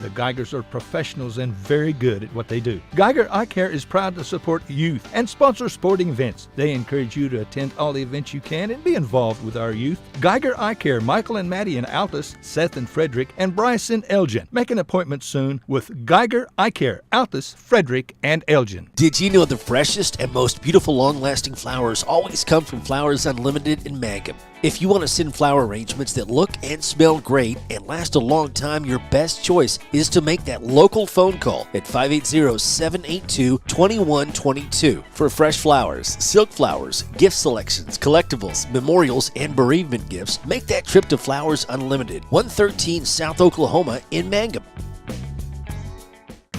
The Geigers are professionals and very good at what they do. Geiger Eye Care is proud to support youth and sponsor sporting events. They encourage you to attend all the events you can and be involved with our youth. Geiger Eye Care, Michael and Maddie in Altus, Seth and Frederick, and Bryce in Elgin. Make an appointment soon with Geiger Eye Care, Altus, Frederick, and Elgin. Did you know the freshest and most beautiful long-lasting flowers always come from Flowers Unlimited in Mangum? If you want to send flower arrangements that look and smell great and last a long time, your best choice is to make that local phone call at 580-782-2122 for fresh flowers, silk flowers, gift selections, collectibles, memorials, and bereavement gifts. Make that trip to Flowers Unlimited, 113 South Oklahoma in Mangum.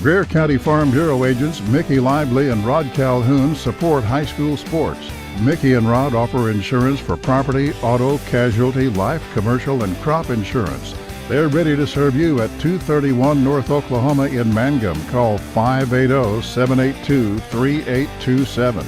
Greer County Farm Bureau agents Mickey Lively and Rod Calhoun support high school sports. Mickey and Rod offer insurance for property, auto, casualty, life, commercial, and crop insurance. They're ready to serve you at 231 North Oklahoma in Mangum. Call 580-782-3827.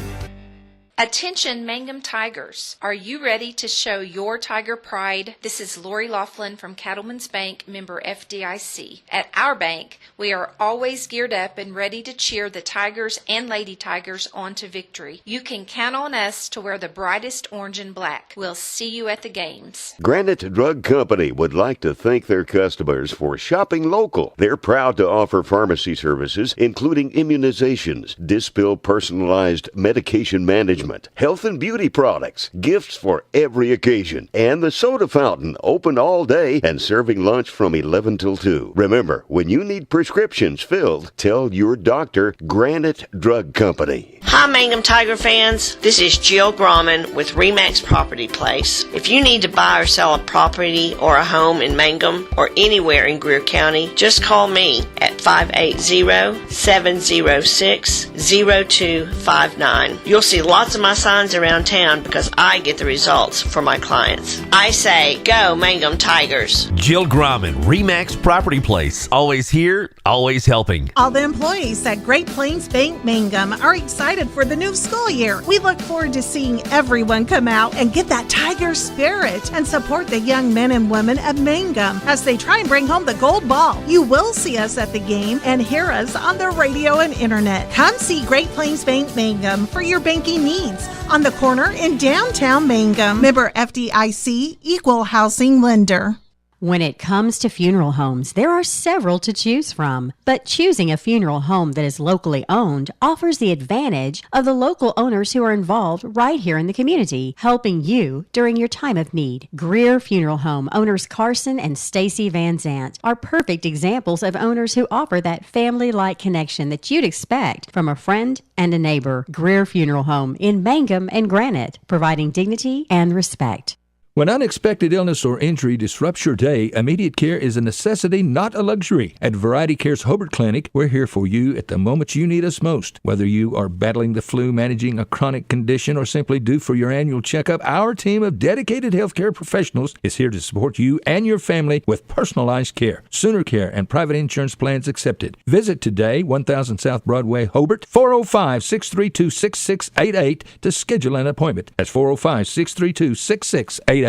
Attention Mangum Tigers. Are you ready to show your Tiger pride? This is Lori Laughlin from Cattlemen's Bank, member FDIC. At our bank, we are always geared up and ready to cheer the Tigers and Lady Tigers on to victory. You can count on us to wear the brightest orange and black. We'll see you at the games. Granite Drug Company would like to thank their customers for shopping local. They're proud to offer pharmacy services, including immunizations, Dispill personalized medication management, health and beauty products, gifts for every occasion, and the soda fountain open all day and serving lunch from 11 till 2. Remember, when you need prescriptions filled, tell your doctor Granite Drug Company. Hi Mangum Tiger fans, this is Jill Grauman with RE/MAX Property Place. If you need to buy or sell a property or a home in Mangum or anywhere in Greer County, just call me at 580-706-0259. You'll see lots of my signs around town because I get the results for my clients. I say, go Mangum Tigers. Jill Grauman, RE/MAX Property Place. Always here, always helping. All the employees at Great Plains Bank Mangum are excited for the new school year. We look forward to seeing everyone come out and get that Tiger spirit and support the young men and women of Mangum as they try and bring home the gold ball. You will see us at the game and hear us on the radio and internet. Come see Great Plains Bank Mangum for your banking needs on the corner in downtown Mangum. Member FDIC, Equal Housing Lender. When it comes to funeral homes, there are several to choose from, but choosing a funeral home that is locally owned offers the advantage of the local owners who are involved right here in the community, helping you during your time of need. Greer Funeral Home owners Carson and Stacy Van Zant are perfect examples of owners who offer that family-like connection that you'd expect from a friend and a neighbor. Greer Funeral Home in Mangum and Granite, providing dignity and respect. When unexpected illness or injury disrupts your day, immediate care is a necessity, not a luxury. At Variety Care's Hobart Clinic, we're here for you at the moment you need us most. Whether you are battling the flu, managing a chronic condition, or simply due for your annual checkup, our team of dedicated healthcare professionals is here to support you and your family with personalized care, Sooner Care, and private insurance plans accepted. Visit today, 1000 South Broadway, Hobart, 405-632-6688 to schedule an appointment. That's 405-632-6688.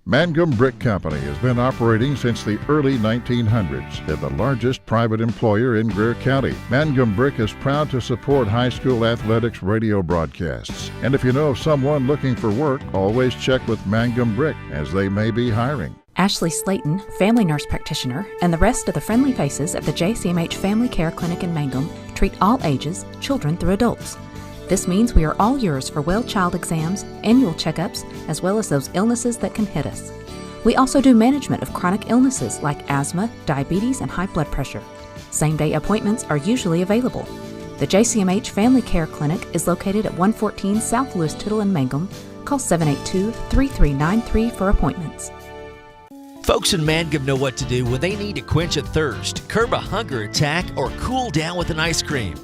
Mangum Brick Company has been operating since the early 1900s. They're the largest private employer in Greer County. Mangum Brick is proud to support high school athletics radio broadcasts. And if you know of someone looking for work, always check with Mangum Brick, as they may be hiring. Ashley Slayton, family nurse practitioner, and the rest of the friendly faces at the JCMH Family Care Clinic in Mangum treat all ages, children through adults. This means we are all yours for well child exams, annual checkups, as well as those illnesses that can hit us. We also do management of chronic illnesses like asthma, diabetes, and high blood pressure. Same-day appointments are usually available. The JCMH Family Care Clinic is located at 114 South Lewis Tittle in Mangum. Call 782-3393 for appointments. Folks in Mangum know what to do when they need to quench a thirst, curb a hunger attack, or cool down with an ice cream.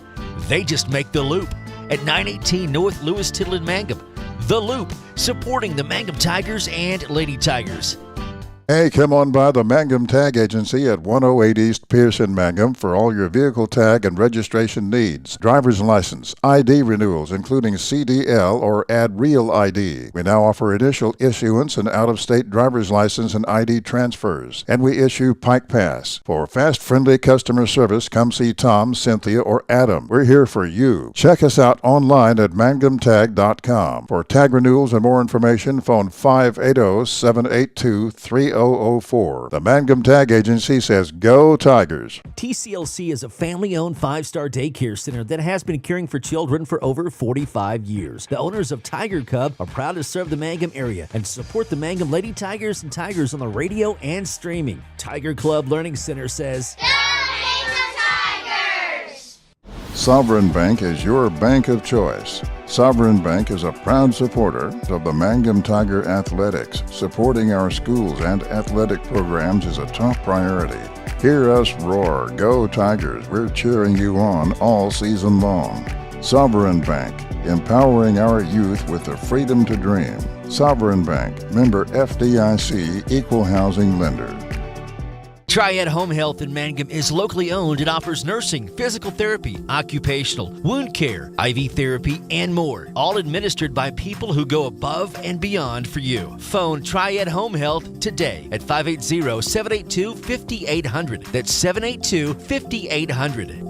They just make the Loop at 918 North Lewis Tittle in Mangum. The Loop, supporting the Mangum Tigers and Lady Tigers. Hey, come on by the Mangum Tag Agency at 108 East Pierce in Mangum for all your vehicle tag and registration needs. Driver's license, ID renewals, including CDL or Add Real ID. We now offer initial issuance and out-of-state driver's license and ID transfers. And we issue Pike Pass. For fast, friendly customer service, come see Tom, Cynthia, or Adam. We're here for you. Check us out online at mangumtag.com. For tag renewals and more information, phone 580-782-3004. The Mangum Tag Agency says, Go Tigers! TCLC is a family-owned 5-star daycare center that has been caring for children for over 45 years. The owners of Tiger Cub are proud to serve the Mangum area and support the Mangum Lady Tigers and Tigers on the radio and streaming. Tiger Club Learning Center says, Sovereign Bank is your bank of choice. Sovereign Bank is a proud supporter of the Mangum Tiger Athletics. Supporting our schools and athletic programs is a top priority. Hear us roar, Go Tigers! We're cheering you on all season long. Sovereign Bank, empowering our youth with the freedom to dream. Sovereign Bank, member FDIC, equal housing lender. Triad Home Health in Mangum is locally owned and offers nursing, physical therapy, occupational, wound care, IV therapy, and more. All administered by people who go above and beyond for you. Phone Triad Home Health today at 580-782-5800. That's 782-5800.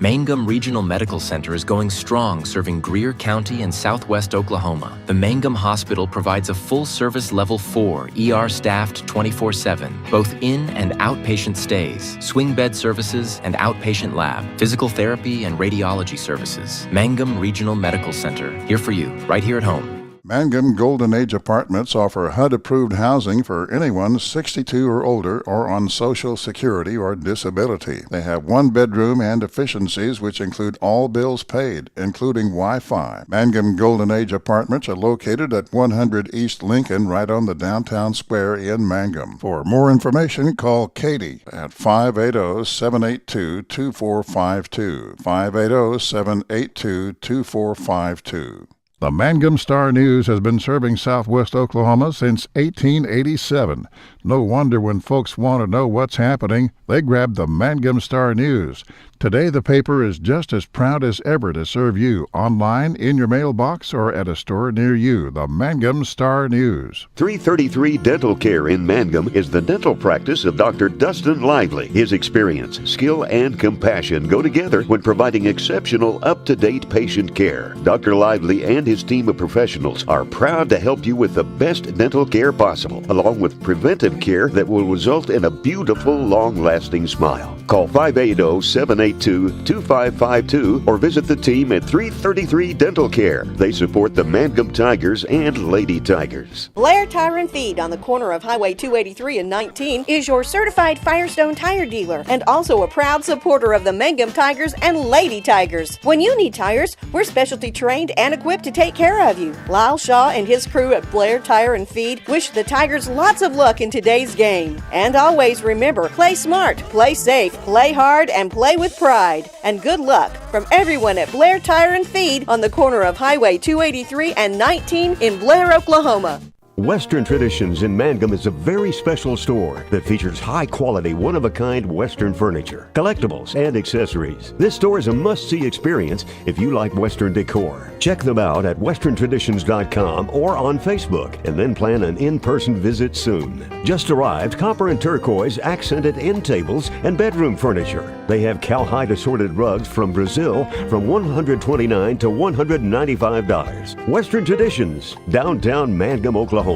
Mangum Regional Medical Center is going strong, serving Greer County and southwest Oklahoma. The Mangum Hospital provides a full-service Level 4, ER-staffed 24/7, both in and outpatient stays, swing bed services and outpatient lab, physical therapy and radiology services. Mangum Regional Medical Center, here for you, right here at home. Mangum Golden Age Apartments offer HUD-approved housing for anyone 62 or older or on Social Security or disability. They have one bedroom and efficiencies which include all bills paid, including Wi-Fi. Mangum Golden Age Apartments are located at 100 East Lincoln, right on the downtown square in Mangum. For more information, call Katie at 580-782-2452, 580-782-2452. The Mangum Star News has been serving southwest Oklahoma since 1887. No wonder when folks want to know what's happening, they grab the Mangum Star News. Today, the paper is just as proud as ever to serve you online, in your mailbox, or at a store near you. The Mangum Star News. 333 Dental Care in Mangum is the dental practice of Dr. Dustin Lively. His experience, skill, and compassion go together when providing exceptional, up-to-date patient care. Dr. Lively and his team of professionals are proud to help you with the best dental care possible, along with preventive care that will result in a beautiful, long-lasting smile. Call 580-782-2552 or visit the team at 333 Dental Care. They support the Mangum Tigers and Lady Tigers. Blair Tire and Feed on the corner of Highway 283 and 19 is your certified Firestone tire dealer and also a proud supporter of the Mangum Tigers and Lady Tigers. When you need tires, we're specialty trained and equipped to take care of you. Lyle Shaw and his crew at Blair Tire and Feed wish the Tigers lots of luck in today's game. And always remember, play smart, play safe, play hard, and play with pride. And good luck from everyone at Blair Tire and Feed on the corner of Highway 283 and 19 in Blair, Oklahoma. Western Traditions in Mangum is a very special store that features high-quality, one-of-a-kind Western furniture, collectibles, and accessories. This store is a must-see experience if you like Western decor. Check them out at westerntraditions.com or on Facebook, and then plan an in-person visit soon. Just arrived copper and turquoise accented end tables and bedroom furniture. They have cowhide assorted rugs from Brazil from $129 to $195. Western Traditions, downtown Mangum, Oklahoma.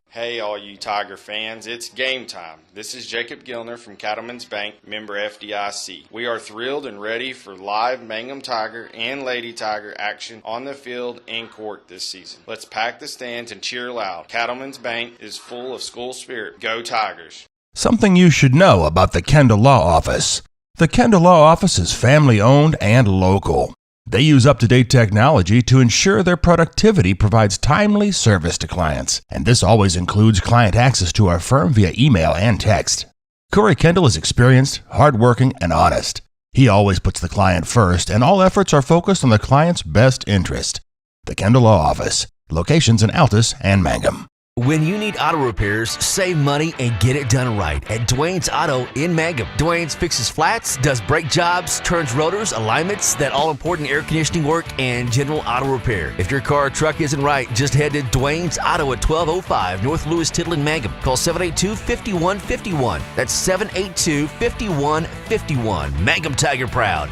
Hey all you Tiger fans, it's game time. This is Jacob Gilner from Cattlemen's Bank, member FDIC. We are thrilled and ready for live Mangum Tiger and Lady Tiger action on the field and court this season. Let's pack the stands and cheer loud. Cattlemen's Bank is full of school spirit. Go Tigers! Something you should know about the Kendall Law Office. The Kendall Law Office is family-owned and local. They use up-to-date technology to ensure their productivity provides timely service to clients, and this always includes client access to our firm via email and text. Corey Kendall is experienced, hardworking, and honest. He always puts the client first, and all efforts are focused on the client's best interest. The Kendall Law Office, locations in Altus and Mangum. When you need auto repairs, save money and get it done right at Dwayne's Auto in Mangum. Dwayne's fixes flats, does brake jobs, turns rotors, alignments, that all-important air conditioning work, and general auto repair. If your car or truck isn't right, just head to Dwayne's Auto at 1205 North Lewis Tittle in Mangum. Call 782-5151. That's 782-5151. Mangum Tiger proud.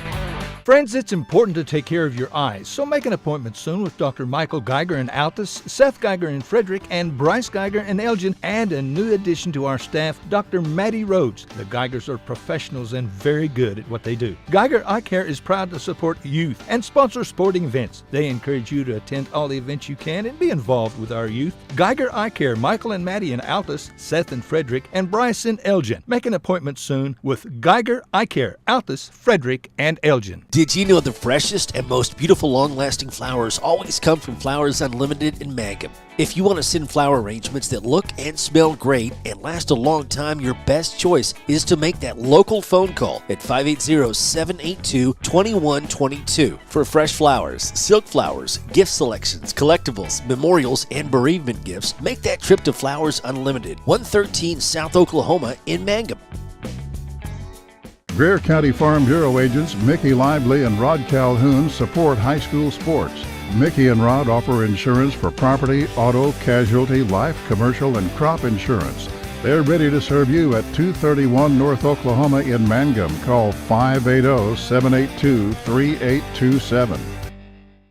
Friends, it's important to take care of your eyes, so make an appointment soon with Dr. Michael Geiger in Altus, Seth Geiger in Frederick, and Bryce Geiger in Elgin, and a new addition to our staff, Dr. Maddie Rhodes. The Geigers are professionals and very good at what they do. Geiger Eye Care is proud to support youth and sponsor sporting events. They encourage you to attend all the events you can and be involved with our youth. Geiger Eye Care, Michael and Maddie in Altus, Seth in Frederick, and Bryce in Elgin. Make an appointment soon with Geiger Eye Care, Altus, Frederick, and Elgin. Did you know the freshest and most beautiful long-lasting flowers always come from Flowers Unlimited in Mangum? If you want to send flower arrangements that look and smell great and last a long time, your best choice is to make that local phone call at 580-782-2122 for fresh flowers, silk flowers, gift selections, collectibles, memorials, and bereavement gifts. Make that trip to Flowers Unlimited, 113 South Oklahoma in Mangum. Greer County Farm Bureau agents Mickey Lively and Rod Calhoun support high school sports. Mickey and Rod offer insurance for property, auto, casualty, life, commercial, and crop insurance. They're ready to serve you at 231 North Oklahoma in Mangum. Call 580-782-3827.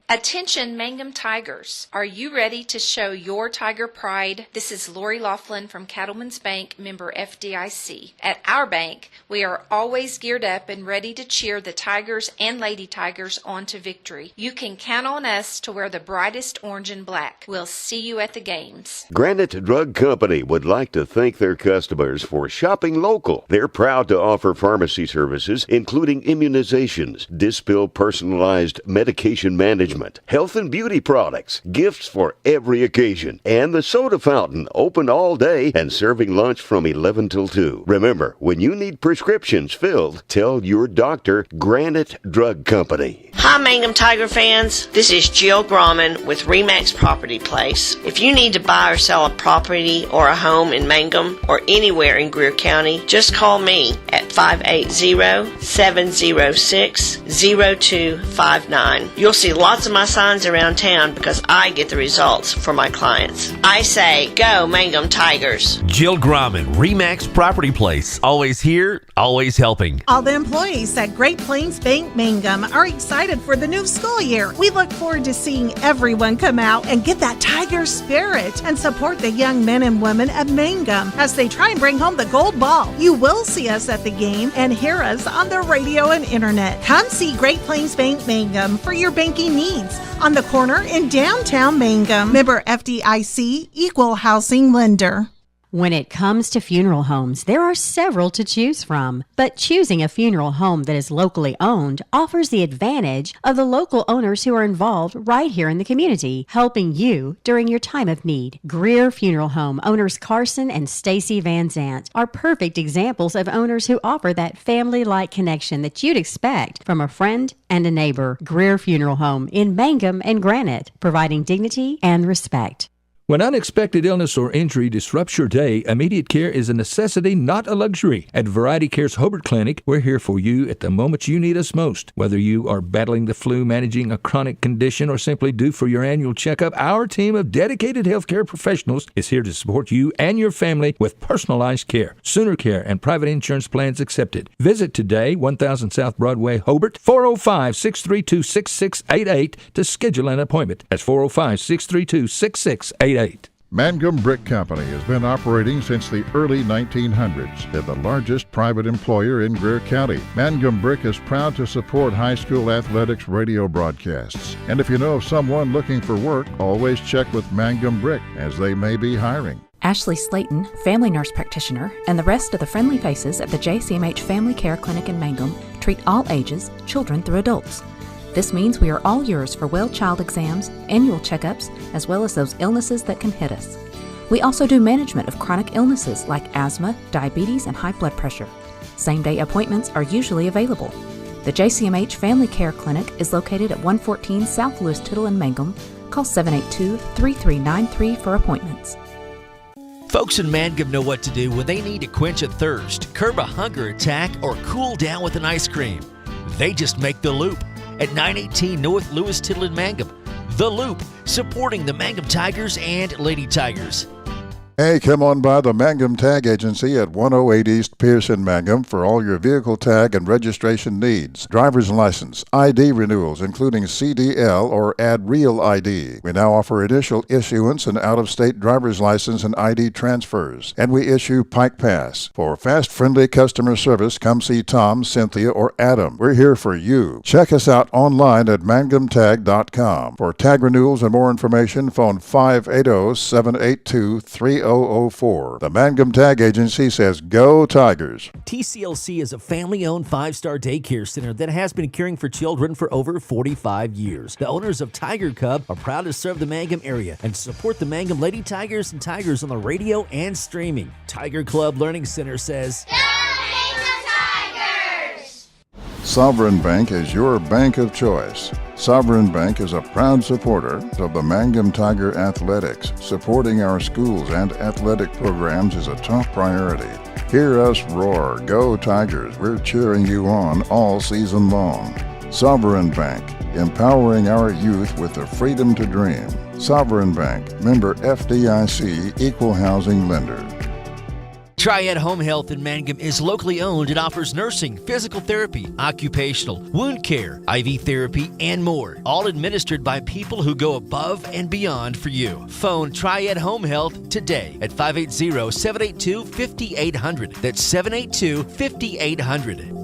Attention Mangum Tigers. Are you ready to show your Tiger pride? This is Lori Laughlin from Cattlemen's Bank, member FDIC. At our bank, we are always geared up and ready to cheer the Tigers and Lady Tigers on to victory. You can count on us to wear the brightest orange and black. We'll see you at the games. Granite Drug Company would like to thank their customers for shopping local. They're proud to offer pharmacy services, including immunizations, Dispill personalized medication management, health and beauty products, gifts for every occasion, and the soda fountain, open all day and serving lunch from 11 till 2. Remember, when you need prescriptions filled, tell your doctor Granite Drug Company. Hi, Mangum Tiger fans. This is Jill Grauman with RE/MAX Property Place. If you need to buy or sell a property or a home in Mangum or anywhere in Greer County, just call me at 580-706-0259. You'll see lots of my signs around town because I get the results for my clients. I say, go Mangum Tigers. Jill Grauman, RE/MAX Property Place. Always here, always helping. All the employees at Great Plains Bank Mangum are excited for the new school year. We look forward to seeing everyone come out and get that Tiger spirit and support the young men and women of Mangum as they try and bring home the gold ball. You will see us at the game and hear us on the radio and internet. Come see Great Plains Bank Mangum for your banking needs on the corner in downtown Mangum. Member FDIC, Equal Housing Lender. When it comes to funeral homes, there are several to choose from, but choosing a funeral home that is locally owned offers the advantage of the local owners who are involved right here in the community, helping you during your time of need. Greer Funeral Home owners Carson and Stacy Van Zant are perfect examples of owners who offer that family-like connection that you'd expect from a friend and a neighbor. Greer Funeral Home in Mangum and Granite, providing dignity and respect. When unexpected illness or injury disrupts your day, immediate care is a necessity, not a luxury. At Variety Care's Hobart Clinic, we're here for you at the moment you need us most. Whether you are battling the flu, managing a chronic condition, or simply due for your annual checkup, our team of dedicated healthcare professionals is here to support you and your family with personalized care, Sooner Care, and private insurance plans accepted. Visit today, 1000 South Broadway, Hobart, 405-632-6688 to schedule an appointment. That's 405-632-6688. Mangum Brick Company has been operating since the early 1900s. They're the largest private employer in Greer County. Mangum Brick is proud to support high school athletics radio broadcasts. And if you know of someone looking for work, always check with Mangum Brick, as they may be hiring. Ashley Slayton, family nurse practitioner, and the rest of the friendly faces at the JCMH Family Care Clinic in Mangum treat all ages, children through adults. This means we are all yours for well child exams, annual checkups, as well as those illnesses that can hit us. We also do management of chronic illnesses like asthma, diabetes, and high blood pressure. Same-day appointments are usually available. The JCMH Family Care Clinic is located at 114 South Lewis Tittle in Mangum. Call 782-3393 for appointments. Folks in Mangum know what to do when they need to quench a thirst, curb a hunger attack, or cool down with an ice cream. They just make the Loop at 918 North Lewis Tittle in Mangum. The Loop, supporting the Mangum Tigers and Lady Tigers. Hey, come on by the Mangum Tag Agency at 108 East Pierce in Mangum for all your vehicle tag and registration needs. Driver's license, ID renewals, including CDL or Add Real ID. We now offer initial issuance and out-of-state driver's license and ID transfers. And we issue Pike Pass. For fast, friendly customer service, come see Tom, Cynthia, or Adam. We're here for you. Check us out online at mangumtag.com. For tag renewals and more information, phone 580-782-3004. The Mangum Tag Agency says, Go Tigers! TCLC is a family-owned 5-star daycare center that has been caring for children for over 45 years. The owners of Tiger Cub are proud to serve the Mangum area and support the Mangum Lady Tigers and Tigers on the radio and streaming. Tiger Club Learning Center says, Sovereign Bank is your bank of choice. Sovereign Bank is a proud supporter of the Mangum Tiger Athletics. Supporting our schools and athletic programs is a top priority. Hear us roar, Go Tigers! We're cheering you on all season long. Sovereign Bank, empowering our youth with the freedom to dream. Sovereign Bank, member FDIC, equal housing lender. Triad Home Health in Mangum is locally owned and offers nursing, physical therapy, occupational, wound care, IV therapy, and more. All administered by people who go above and beyond for you. Phone Triad Home Health today at 580-782-5800. That's 782-5800.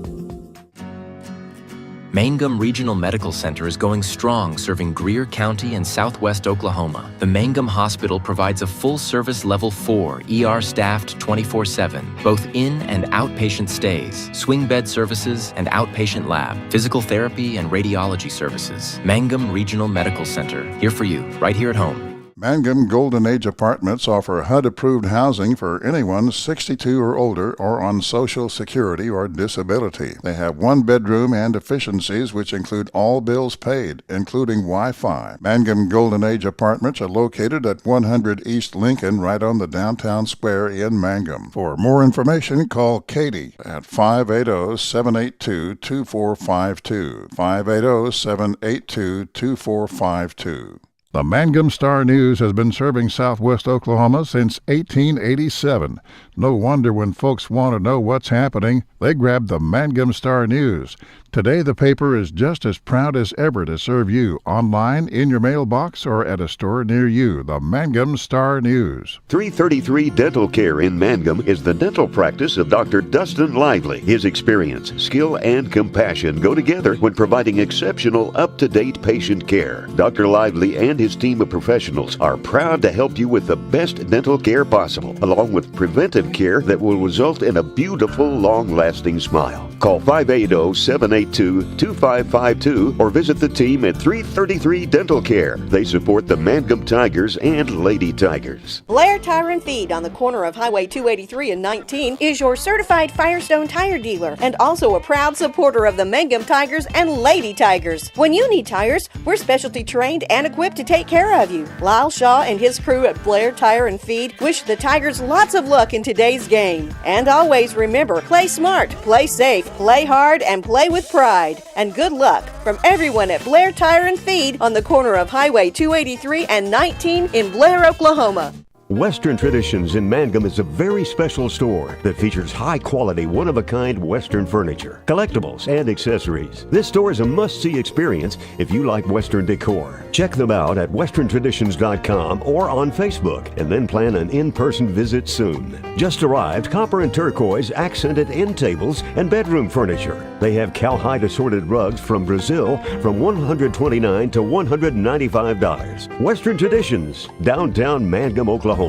Mangum Regional Medical Center is going strong, serving Greer County and southwest Oklahoma. The Mangum Hospital provides a full-service Level 4 ER staffed 24/7, both in and outpatient stays, swing bed services and outpatient lab, physical therapy and radiology services. Mangum Regional Medical Center, here for you, right here at home. Mangum Golden Age Apartments offer HUD-approved housing for anyone 62 or older or on Social Security or disability. They have one bedroom and efficiencies which include all bills paid, including Wi-Fi. Mangum Golden Age Apartments are located at 100 East Lincoln, right on the downtown square in Mangum. For more information, call Katie at 580-782-2452. 580-782-2452. The Mangum Star News has been serving southwest Oklahoma since 1887. No wonder when folks want to know what's happening, they grab the Mangum Star News. Today, the paper is just as proud as ever to serve you online, in your mailbox, or at a store near you. The Mangum Star News. 333 Dental Care in Mangum is the dental practice of Dr. Dustin Lively. His experience, skill, and compassion go together when providing exceptional, up-to-date patient care. Dr. Lively and his team of professionals are proud to help you with the best dental care possible, along with preventive care that will result in a beautiful, long-lasting smile. Call 580-782-2552 or visit the team at 333 Dental Care. They support the Mangum Tigers and Lady Tigers. Blair Tire and Feed on the corner of Highway 283 and 19 is your certified Firestone tire dealer and also a proud supporter of the Mangum Tigers and Lady Tigers. When you need tires, we're specialty trained and equipped to take care of you. Lyle Shaw and his crew at Blair Tire and Feed wish the Tigers lots of luck in today's game. And always remember, play smart, play safe, play hard, and play with pride. And good luck from everyone at Blair Tire and Feed on the corner of Highway 283 and 19 in Blair, Oklahoma. Western Traditions in Mangum is a very special store that features high-quality, one-of-a-kind Western furniture, collectibles, and accessories. This store is a must-see experience if you like Western decor. Check them out at westerntraditions.com or on Facebook, and then plan an in-person visit soon. Just arrived copper and turquoise accented end tables and bedroom furniture. They have cowhide assorted rugs from Brazil from $129 to $195. Western Traditions, downtown Mangum, Oklahoma.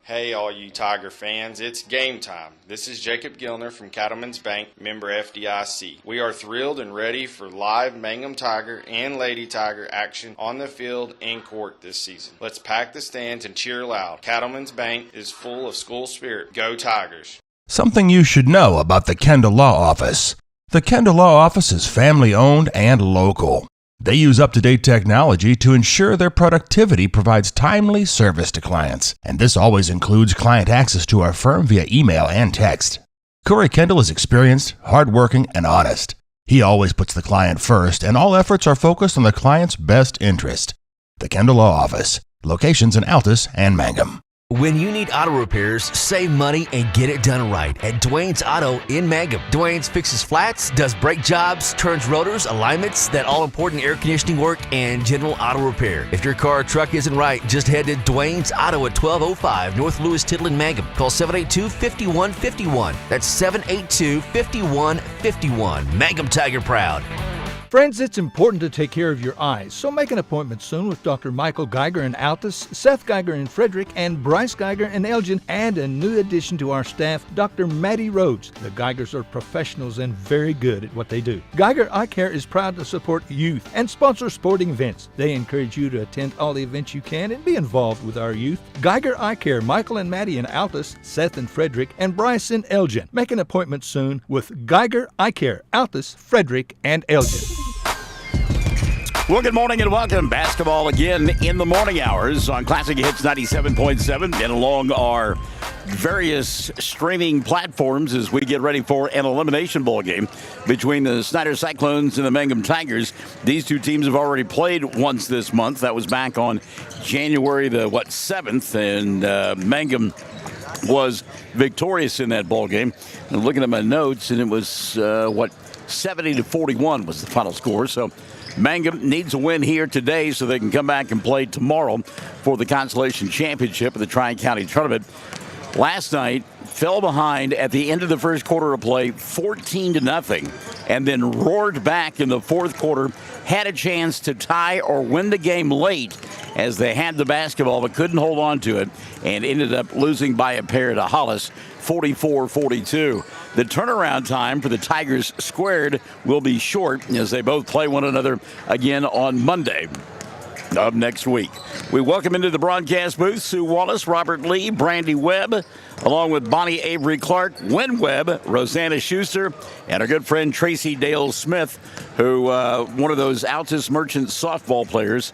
Hey, all you Tiger fans, it's game time. This is Jacob Gilner from Cattlemen's Bank, member FDIC. We are thrilled and ready for live Mangum Tiger and Lady Tiger action on the field and court this season. Let's pack the stands and cheer loud. Cattlemen's Bank is full of school spirit. Go Tigers! Something you should know about the Kendall Law Office. The Kendall Law Office is family-owned and local. They use up-to-date technology to ensure their productivity provides timely service to clients, and this always includes client access to our firm via email and text. Corey Kendall is experienced, hardworking, and honest. He always puts the client first, and all efforts are focused on the client's best interest. The Kendall Law Office, locations in Altus and Mangum. When you need auto repairs, save money and get it done right at Dwayne's Auto in Mangum. Dwayne's fixes flats, does brake jobs, turns rotors, alignments, that all-important air conditioning work, and general auto repair. If your car or truck isn't right, just head to Dwayne's Auto at 1205 North Lewis Tittle in Mangum. Call 782-5151. That's 782-5151. Mangum Tiger proud. Friends, it's important to take care of your eyes, so make an appointment soon with Dr. Michael Geiger in Altus, Seth Geiger in Frederick, and Bryce Geiger in Elgin, and a new addition to our staff, Dr. Maddie Rhodes. The Geigers are professionals and very good at what they do. Geiger Eye Care is proud to support youth and sponsor sporting events. They encourage you to attend all the events you can and be involved with our youth. Geiger Eye Care, Michael and Maddie in Altus, Seth in Frederick, and Bryce in Elgin. Make an appointment soon with Geiger Eye Care, Altus, Frederick, and Elgin. Well, good morning and welcome. Basketball again in the morning hours on Classic Hits 97.7 and along our various streaming platforms as we get ready for an elimination bowl game between the Snyder Cyclones and the Mangum Tigers. These two teams have already played once this month. That was back on January the 7th, and Mangum was victorious in that ball game. I'm looking at my notes, and it was 70-41 was the final score. So Mangum needs a win here today so they can come back and play tomorrow for the Consolation Championship of the Tri-County Tournament. Last night, fell behind at the end of the first quarter of play, 14-0, and then roared back in the fourth quarter, had a chance to tie or win the game late as they had the basketball but couldn't hold on to it and ended up losing by a pair to Hollis, 44-42. The turnaround time for the Tigers squared will be short as they both play one another again on Monday of next week. We welcome into the broadcast booth Sue Wallace, Robert Lee, Brandy Webb, along with Bonnie Avery Clark, Wynn Webb, Rosanna Schuster, and our good friend Tracy Dale Smith, who one of those Altus Merchant softball players.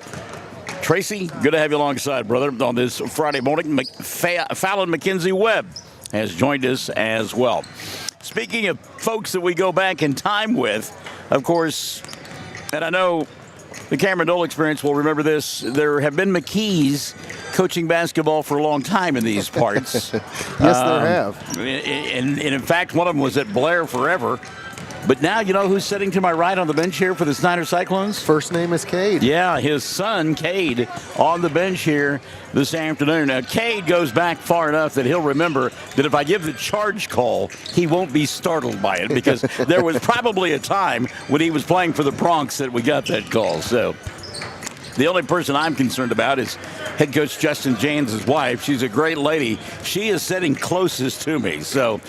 Tracy, good to have you alongside, brother, on this Friday morning. Fallon McKenzie Webb has joined us as well. Speaking of folks that we go back in time with, of course, and I know the Cameron Dole experience will remember this, there have been McKees coaching basketball for a long time in these parts. Yes, there have. And in fact, one of them was at Blair forever. But now you know who's sitting to my right on the bench here for the Snyder Cyclones? First name is Cade. Yeah, his son, Cade, on the bench here this afternoon. Now, Cade goes back far enough that he'll remember that if I give the charge call, he won't be startled by it because there was probably a time when he was playing for the Bronx that we got that call. So the only person I'm concerned about is head coach Justin Janes' wife. She's a great lady. She is sitting closest to me. So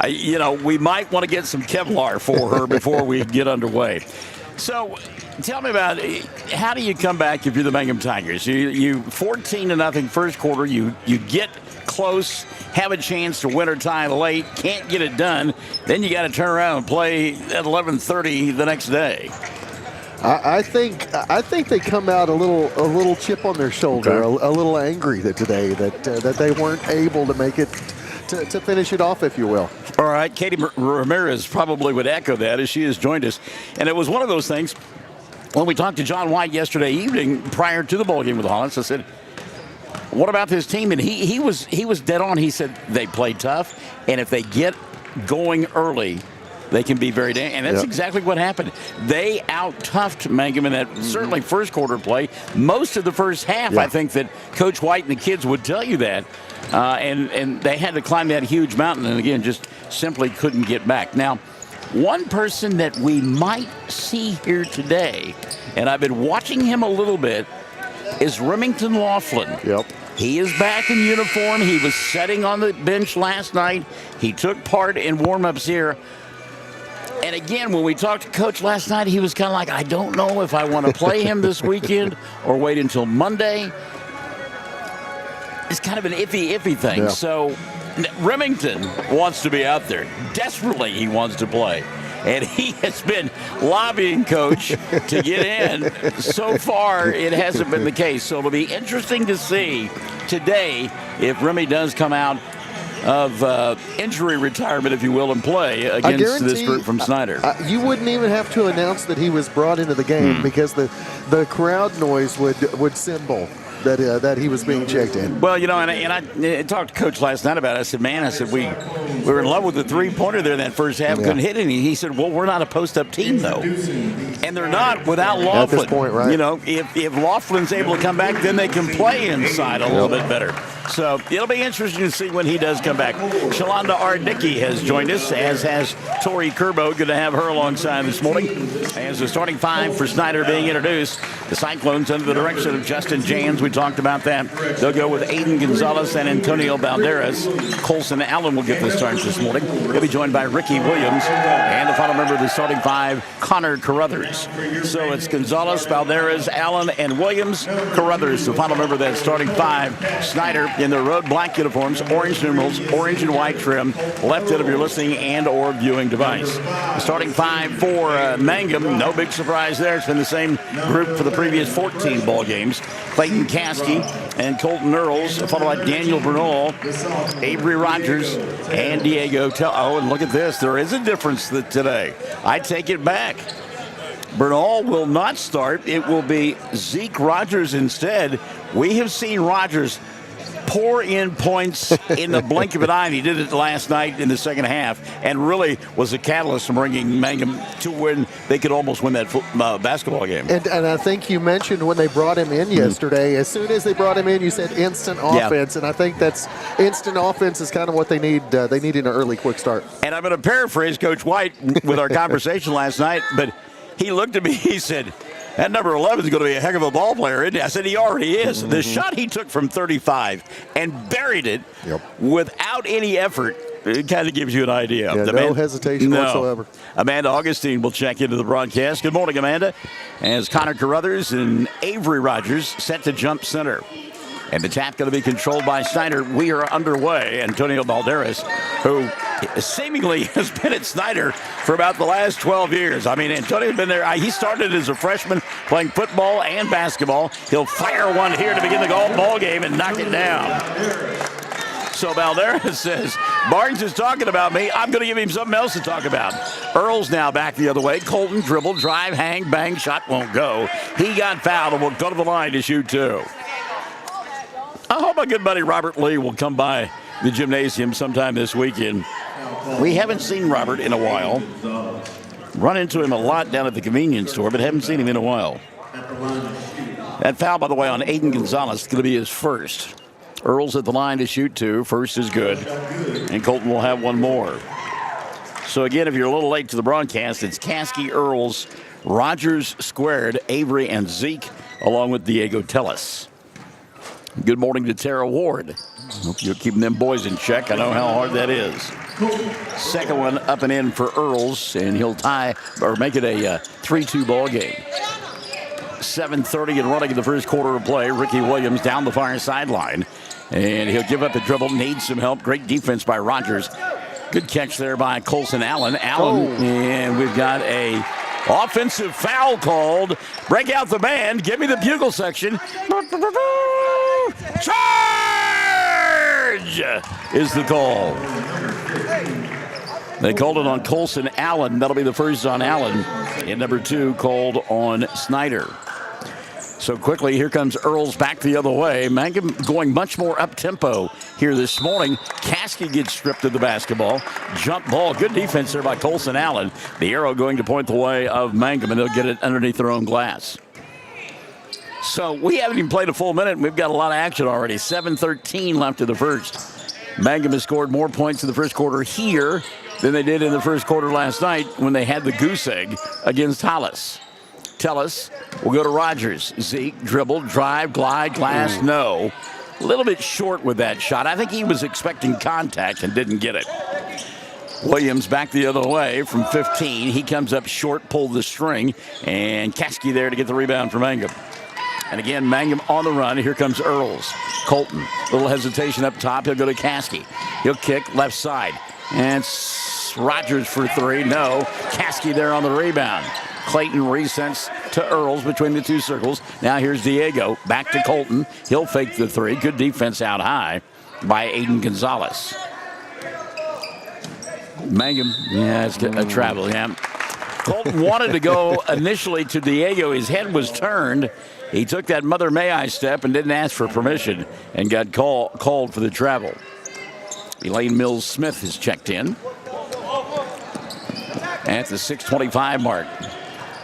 we might want to get some Kevlar for her before we get underway. So tell me about how do you come back if you're the Mangum Tigers? You 14-0 first quarter. You get close, have a chance to win or tie late, can't get it done. Then you got to turn around and play at 11:30 the next day. I think they come out a little chip on their shoulder, a little angry today that they weren't able to make it to finish it off, if you will. All right, Katie Ramirez probably would echo that as she has joined us. And it was one of those things, when we talked to John White yesterday evening prior to the ball game with the Hollands, I said, what about this team? And he was dead on. He said they play tough, and if they get going early, they can be very and that's exactly what happened. They out-toughed Mangum in that certainly first quarter play. Most of the first half, I think that Coach White and the kids would tell you that. And they had to climb that huge mountain and, again, just simply couldn't get back. Now, one person that we might see here today, and I've been watching him a little bit, is Remington Laughlin. Yep. He is back in uniform. He was sitting on the bench last night. He took part in warm-ups here. And again, when we talked to Coach last night, he was kind of like, I don't know if I want to play him this weekend or wait until Monday. It's kind of an iffy thing. Yeah. So Remington wants to be out there. Desperately, he wants to play. and he has been lobbying Coach to get in. So far, it hasn't been the case. So it'll be interesting to see today if Remy does come out of injury retirement, if you will, and play against this group from Snyder. You wouldn't even have to announce that he was brought into the game because the crowd noise would symbol that he was being checked in. Well, and I talked to Coach last night about it. I said, we were in love with the three-pointer there in that first half. Couldn't hit any. He said, well, we're not a post-up team, though. And they're not without Laughlin. At this point, right. If Laughlin's able to come back, then they can play inside a little bit better. So it'll be interesting to see when he does come back. Shalonda Ardnicki has joined us, as has Tori Kerbo. Good to have her alongside this morning. As the starting five for Snyder being introduced, the Cyclones under the direction of Justin Jans. We talked about that. They'll go with Aiden Gonzalez and Antonio Balderas. Colson Allen will get the start this morning. He'll be joined by Ricky Williams. And the final member of the starting five, Connor Carruthers. So it's Gonzalez, Balderas, Allen, and Williams. Carruthers, the final member of that starting five. Snyder in their road black uniforms, orange numerals, orange and white trim, left end of your listening and or viewing device. The starting five for Mangum, no big surprise there. It's been the same group for the previous 14 ball games. Clayton Caskey and Colton Earls, followed by Daniel Bernal, Avery Rogers, and Diego Oh, and look at this. There is a difference today. I take it back. Bernal will not start. It will be Zeke Rogers instead. We have seen Rogers pour in points in the blink of an eye. And he did it last night in the second half and really was a catalyst for bringing Mangum to win. They could almost win that basketball game. And I think you mentioned when they brought him in yesterday, as soon as they brought him in, you said instant offense. And I think that's instant offense is kind of what they need. They need an early, quick start. And I'm going to paraphrase Coach White with our conversation last night, but he looked at me, he said, that number 11 is going to be a heck of a ball player, isn't he? I said, he already is. The shot he took from 35 and buried it without any effort, it kind of gives you an idea. Yeah, no hesitation whatsoever. Amanda Augustine will check into the broadcast. Good morning, Amanda. As Connor Carruthers and Avery Rogers set to jump center. And the tap going to be controlled by Snyder. We are underway. Antonio Balderas, who seemingly has been at Snyder for about the last 12 years. I mean, Antonio's been there. He started as a freshman playing football and basketball. He'll fire one here to begin the ball game and knock it down. So Balderas says, Barnes is talking about me. I'm going to give him something else to talk about. Earl's now back the other way. Colton dribble, drive, hang, bang, shot won't go. He got fouled and will go to the line to shoot two. I hope my good buddy Robert Lee will come by the gymnasium sometime this weekend. We haven't seen Robert in a while. Run into him a lot down at the convenience store, but haven't seen him in a while. That foul, by the way, on Aiden Gonzalez is going to be his first. Earl's at the line to shoot two. First is good. And Colton will have one more. So, again, if you're a little late to the broadcast, it's Caskey, Earls, Rogers squared, Avery, and Zeke, along with Diego Tellis. Good morning to Tara Ward. Hope you're keeping them boys in check. I know how hard that is. Second one up and in for Earls, and he'll tie or make it a 3-2 ball game. 7:30 and running in the first quarter of play. Ricky Williams down the far sideline, and he'll give up the dribble. Needs some help. Great defense by Rogers. Good catch there by Colson Allen. And we've got a offensive foul called. Break out the band. Give me the bugle section. Charge is the call. They called it on Colson Allen. That'll be the first on Allen. And number 2 called on Snyder. So quickly, here comes Earls back the other way. Mangum going much more up-tempo here this morning. Caskey gets stripped of the basketball. Jump ball. Good defense there by Colson Allen. The arrow going to point the way of Mangum, and they'll get it underneath their own glass. So we haven't even played a full minute, and we've got a lot of action already. 7:13 left in the first. Mangum has scored more points in the first quarter here than they did in the first quarter last night when they had the goose egg against Hollis. Tellis will go to Rogers. Zeke, dribble, drive, glide, glass, no. A little bit short with that shot. I think he was expecting contact and didn't get it. Williams back the other way from 15. He comes up short, pulled the string, and Caskey there to get the rebound for Mangum. And again, Mangum on the run. Here comes Earls. Colton, little hesitation up top. He'll go to Caskey. He'll kick left side. And Gonzalez. Rogers for three. No. Caskey there on the rebound. Clayton resets to Earls between the two circles. Now here's Diego. Back to Colton. He'll fake the three. Good defense out high by Aiden Gonzalez. Mangum, yeah, it's a travel, yeah. Colton wanted to go initially to Diego. His head was turned. He took that Mother May I step and didn't ask for permission and got called for the travel. Elaine Mills-Smith is checked in at the 6:25 mark.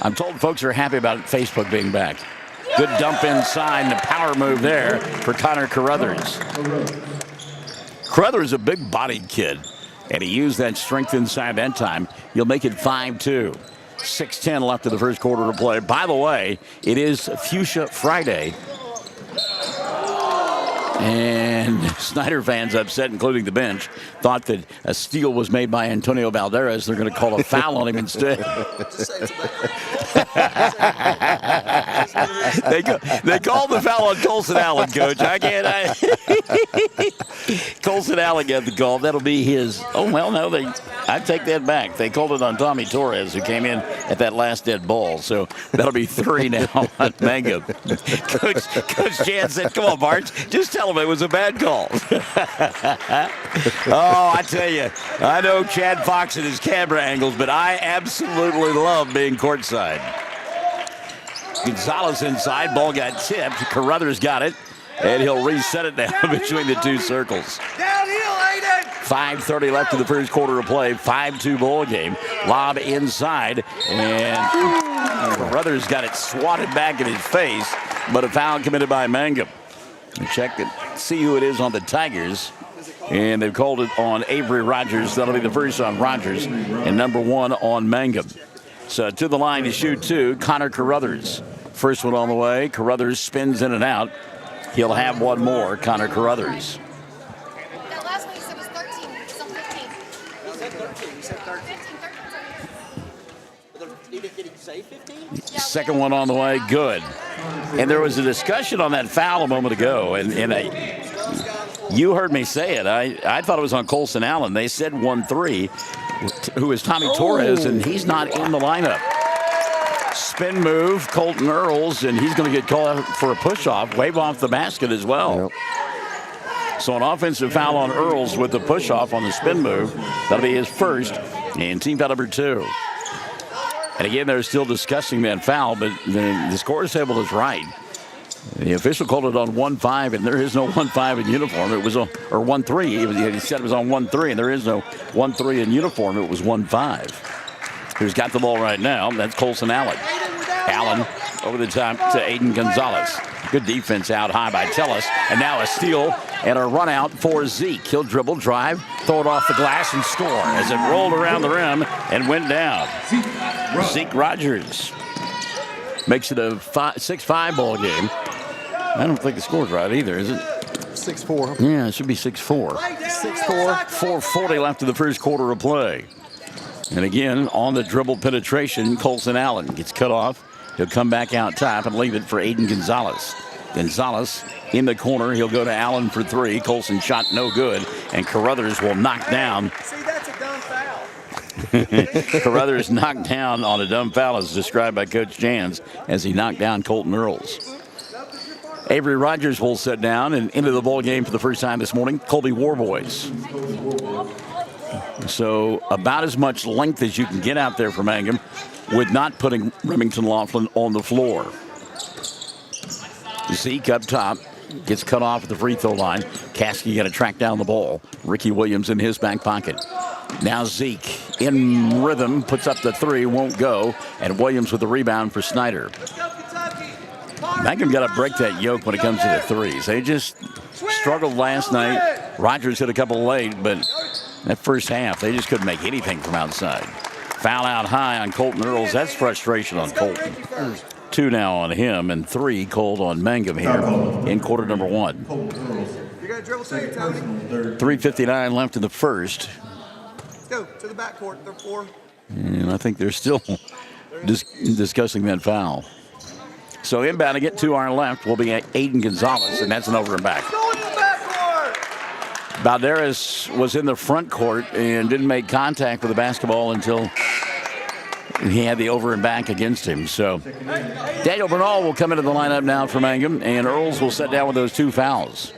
I'm told folks are happy about Facebook being back. Good dump inside and a power move there for Connor Carruthers. Carruthers is a big-bodied kid, and he used that strength inside that time. He'll make it 5-2. 6:10 left in the first quarter to play. By the way, it is Fuchsia Friday. And Snyder fans upset, including the bench, thought that a steal was made by Antonio Valderas. They're going to call a foul on him instead. They called the foul on Colson Allen, Coach. Colson Allen got the call. That'll be his. Oh, well, no, I take that back. They called it on Tommy Torres, who came in at that last dead ball. So that'll be 3 now on Mangum. Coach Jan said, come on, Bart, just tell him it was a bad call. Oh, I tell you, I know Chad Fox and his camera angles, but I absolutely love being courtside. Gonzalez inside, ball got tipped. Carruthers got it, and he'll reset it now between the two circles. Downhill, Aiden! 5:30 left in the first quarter of play. 5-2 ball game. Lob inside, and Carruthers got it swatted back in his face, but a foul committed by Mangum. Check it, see who it is on the Tigers. And they've called it on Avery Rogers. That'll be the first on Rogers, and number 1 on Mangum. So to the line to shoot 2, Connor Carruthers. First one on the way. Carruthers spins in and out. He'll have one more, Connor Carruthers. That last one you said was 13. It's on 15. You said 13. You said 13. 13. Did he say 15? Second one on the way, good. And there was a discussion on that foul a moment ago, and you heard me say it. I thought it was on Colson Allen. They said 1-3, who is Tommy Torres, and he's not in the lineup. Spin move, Colton Earls, and he's going to get called for a push-off, wave off the basket as well. Yep. So an offensive foul on Earls with the push-off on the spin move. That'll be his first, and team foul number 2. And again, they're still discussing that foul, but the scorer's table is right. The official called it on 1-5, and there is no 1-5 in uniform. It was or 1-3. He said it was on 1-3, and there is no 1-3 in uniform. It was 1-5. Who's got the ball right now? That's Colson Allen. Allen over the top to Aiden Gonzalez. Good defense out high by Tellis, and now a steal and a run out for Zeke. He'll dribble, drive, throw it off the glass, and score as it rolled around the rim and went down. Zeke Rogers makes it a 6-5 ball game. I don't think the score's right either, is it? 6-4. Yeah, it should be 6-4. 6-4. 4:40 left in the first quarter of play. And again, on the dribble penetration, Colson Allen gets cut off. He'll come back out top and leave it for Aiden Gonzalez. Gonzalez in the corner. He'll go to Allen for 3. Colson shot no good, and Carruthers will knock down. See, that's a dumb foul. Carruthers knocked down on a dumb foul, as described by Coach Jans, as he knocked down Colton Earls. Avery Rogers will sit down and into the ball game for the first time this morning. Colby Warboys. So about as much length as you can get out there for Mangum with not putting Remington Laughlin on the floor. Zeke up top gets cut off at the free throw line. Caskey got to track down the ball. Ricky Williams in his back pocket. Now Zeke in rhythm, puts up the 3, won't go, and Williams with the rebound for Snyder. Mangum got to break that yoke when it comes to the threes. They just struggled last night. Rogers hit a couple late, but that first half, they just couldn't make anything from outside. Foul out high on Colton Earls. That's frustration on Colton. 2 now on him, and 3 called on Mangum here in quarter number 1. You're going to dribble to Tony. 3:59 left in the first. Let's go to the backcourt. They're 4. And I think they're still discussing that foul. So inbound to get to our left will be Aiden Gonzalez, and that's an over and back. Go in the backcourt. Balderas was in the front court and didn't make contact with the basketball until he had the over and back against him. So Daniel Bernal will come into the lineup now for Mangum, and Earls will sit down with those 2 fouls.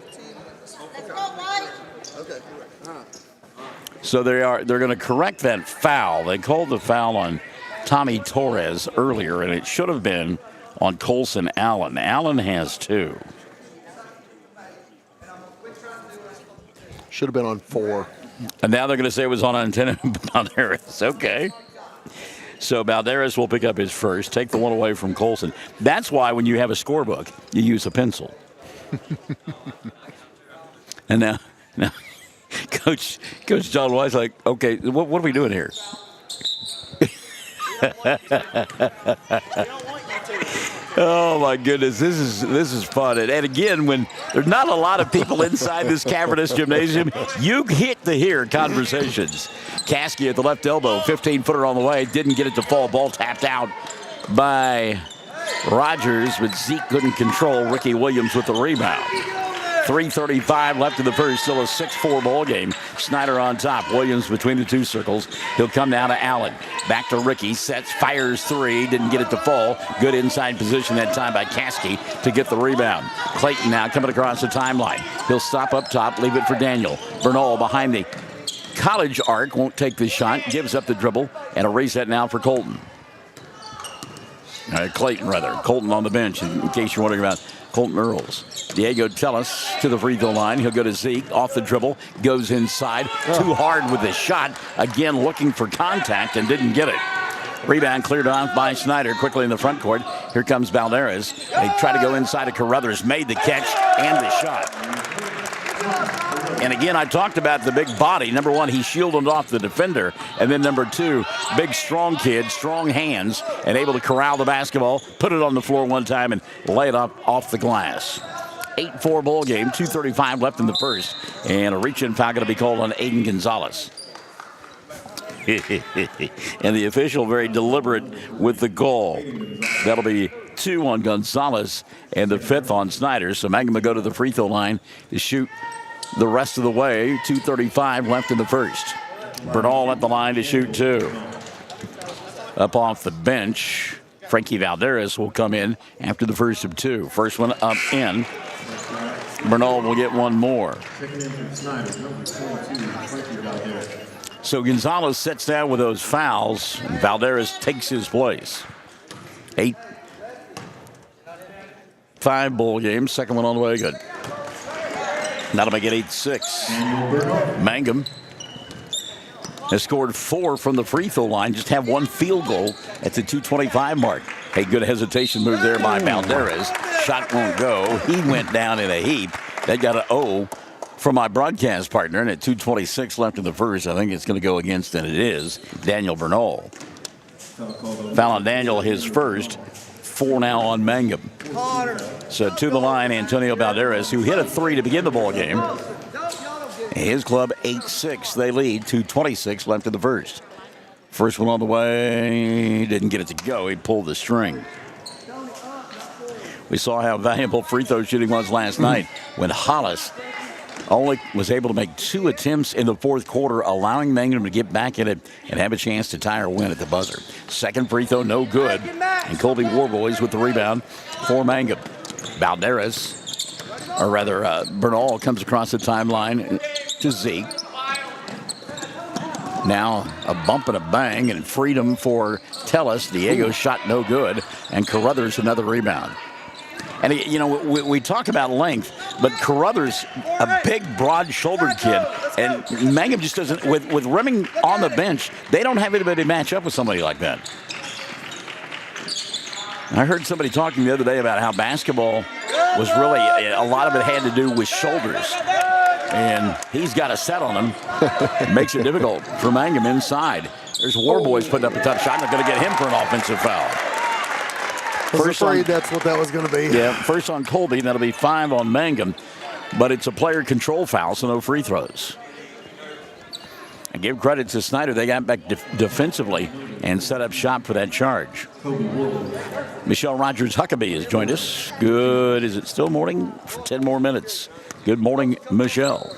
So they're going to correct that foul. They called the foul on Tommy Torres earlier, and it should have been on Colson Allen. Allen has 2. Should have been on 4. And now they're going to say it was on Antonio Balderas. Okay. So Balderas will pick up his first, take the one away from Colson. That's why when you have a scorebook, you use a pencil. And now Coach John White's like, okay, what are we doing here? Oh my goodness, this is fun. And again, when there's not a lot of people inside this cavernous gymnasium, you get to hear conversations. Caskey at the left elbow, 15-footer on the way, didn't get it to fall. Ball tapped out by Rogers, but Zeke couldn't control. Ricky Williams with the rebound. 3:35 left in the first, still a 6-4 ball game. Snyder on top, Williams between the 2 circles. He'll come down to Allen. Back to Ricky, sets, fires 3, didn't get it to fall. Good inside position that time by Caskey to get the rebound. Clayton now coming across the timeline. He'll stop up top, leave it for Daniel. Bernal behind the college arc, won't take the shot, gives up the dribble, and a reset now for Colton. Clayton, rather. Colton on the bench, in case you're wondering about Colton Earls. Diego Tellis to the free throw line. He'll go to Zeke, off the dribble, goes inside. Too hard with the shot. Again, looking for contact and didn't get it. Rebound cleared off by Snyder quickly in the front court. Here comes Balderas. They try to go inside of Carruthers. Made the catch and the shot. And again, I talked about the big body. Number 1, he shielded off the defender. And then number 2, big, strong kid, strong hands, and able to corral the basketball, put it on the floor one time, and lay it up off the glass. 8-4 ball game, 2:35 left in the first. And a reach-in foul going to be called on Aiden Gonzalez. And the official very deliberate with the call. That'll be 2 on Gonzalez and the 5th on Snyder. So Mangum will go to the free throw line to shoot the rest of the way. 2:35 left in the first. Bernal at the line to shoot 2. Up off the bench, Frankie Valderas will come in after the first of 2. First one up in. Bernal will get one more. So Gonzalez sits down with those fouls, and Valderas takes his place. 8-5 ball game, second one on the way, good. That'll make it 8-6. Mangum has scored 4 from the free throw line, just have 1 field goal at the 2:25 mark. A good hesitation move there by Balderas. Shot won't go. He went down in a heap. They got an O from my broadcast partner, and at 2:26 left in the first, I think it's going to go against, and it is, Daniel Bernal. Foul on Daniel, his first. 4 now on Mangum. So to the line, Antonio Balderas, who hit a 3 to begin the ball game. His club 8-6. They lead. 2:26 left in the first. First one on the way. Didn't get it to go. He pulled the string. We saw how valuable free throw shooting was last night when Hollis only was able to make 2 attempts in the fourth quarter, allowing Mangum to get back in it and have a chance to tie or win at the buzzer. Second free throw, no good. And Colby Warboys with the rebound for Mangum. Balderas, or rather Bernal, comes across the timeline to Zeke. Now a bump and a bang and freedom for Tellis. Diego shot no good. And Carruthers another rebound. And, you know, we talk about length, but Carruthers, a big, broad-shouldered kid, and Mangum just doesn't, with Rimming on the bench, they don't have anybody to match up with somebody like that. I heard somebody talking the other day about how basketball was really, a lot of it had to do with shoulders. And he's got a set on him. It makes it difficult for Mangum inside. There's Warboys putting up a tough shot. They're going to get him for an offensive foul. I was afraid that's what that was going to be. Yeah, first on Colby, and that'll be 5 on Mangum. But it's a player control foul, so no free throws. And give credit to Snyder. They got back defensively and set up shop for that charge. Michelle Rogers-Huckabee has joined us. Good. Is it still morning? For 10 more minutes. Good morning, Michelle.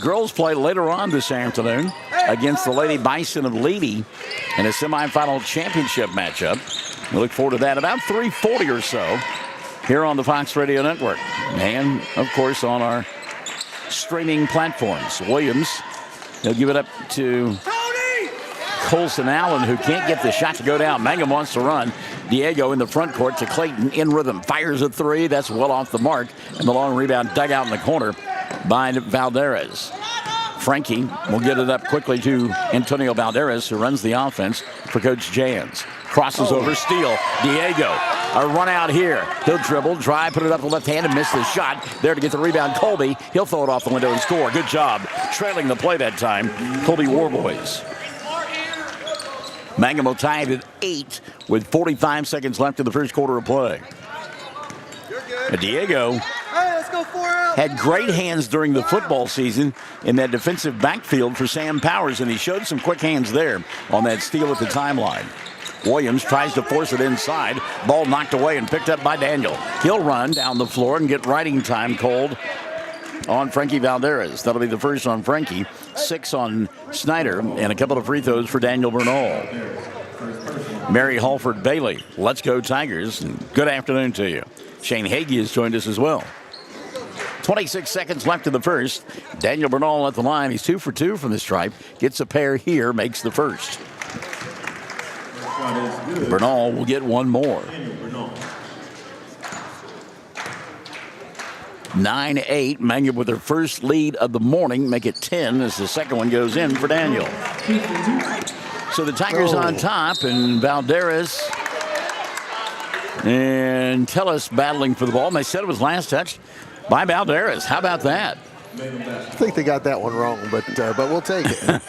Girls play later on this afternoon against the Lady Bison of Levy in a semifinal championship matchup. We look forward to that about 3:40 or so here on the Fox Radio Network. And, of course, on our streaming platforms. Williams, he'll give it up to Colson Allen, who can't get the shot to go down. Mangum wants to run. Diego in the front court to Clayton in rhythm. Fires a three. That's well off the mark. And the long rebound dug out in the corner by Valderez. Frankie will get it up quickly to Antonio Valderez, who runs the offense for Coach Jans. Crosses over, steal. Diego, a run out here. He'll dribble, drive, put it up the left hand and miss the shot. There to get the rebound, Colby. He'll throw it off the window and score. Good job. Trailing the play that time, Colby Warboys. Mangum will tie it at 8 with 45 seconds left in the first quarter of play. Diego had great hands during the football season in that defensive backfield for Sam Powers, and he showed some quick hands there on that steal at the timeline. Williams tries to force it inside. Ball knocked away and picked up by Daniel. He'll run down the floor and get riding time called on Frankie Valderez. That'll be the first on Frankie, 6 on Snyder, and a couple of free throws for Daniel Bernal. Mary Halford Bailey, let's go Tigers, and good afternoon to you. Shane Hagee has joined us as well. 26 seconds left in the first. Daniel Bernal at the line. He's 2 for 2 from the stripe. Gets a pair here, makes the first. Bernal will get one more. 9-8. Mangum with their first lead of the morning. Make it 10 as the second one goes in for Daniel. So the Tigers on top, and Valderez and Tellis battling for the ball. And they said it was last touch by Valderez. How about that? I think they got that one wrong, but we'll take it.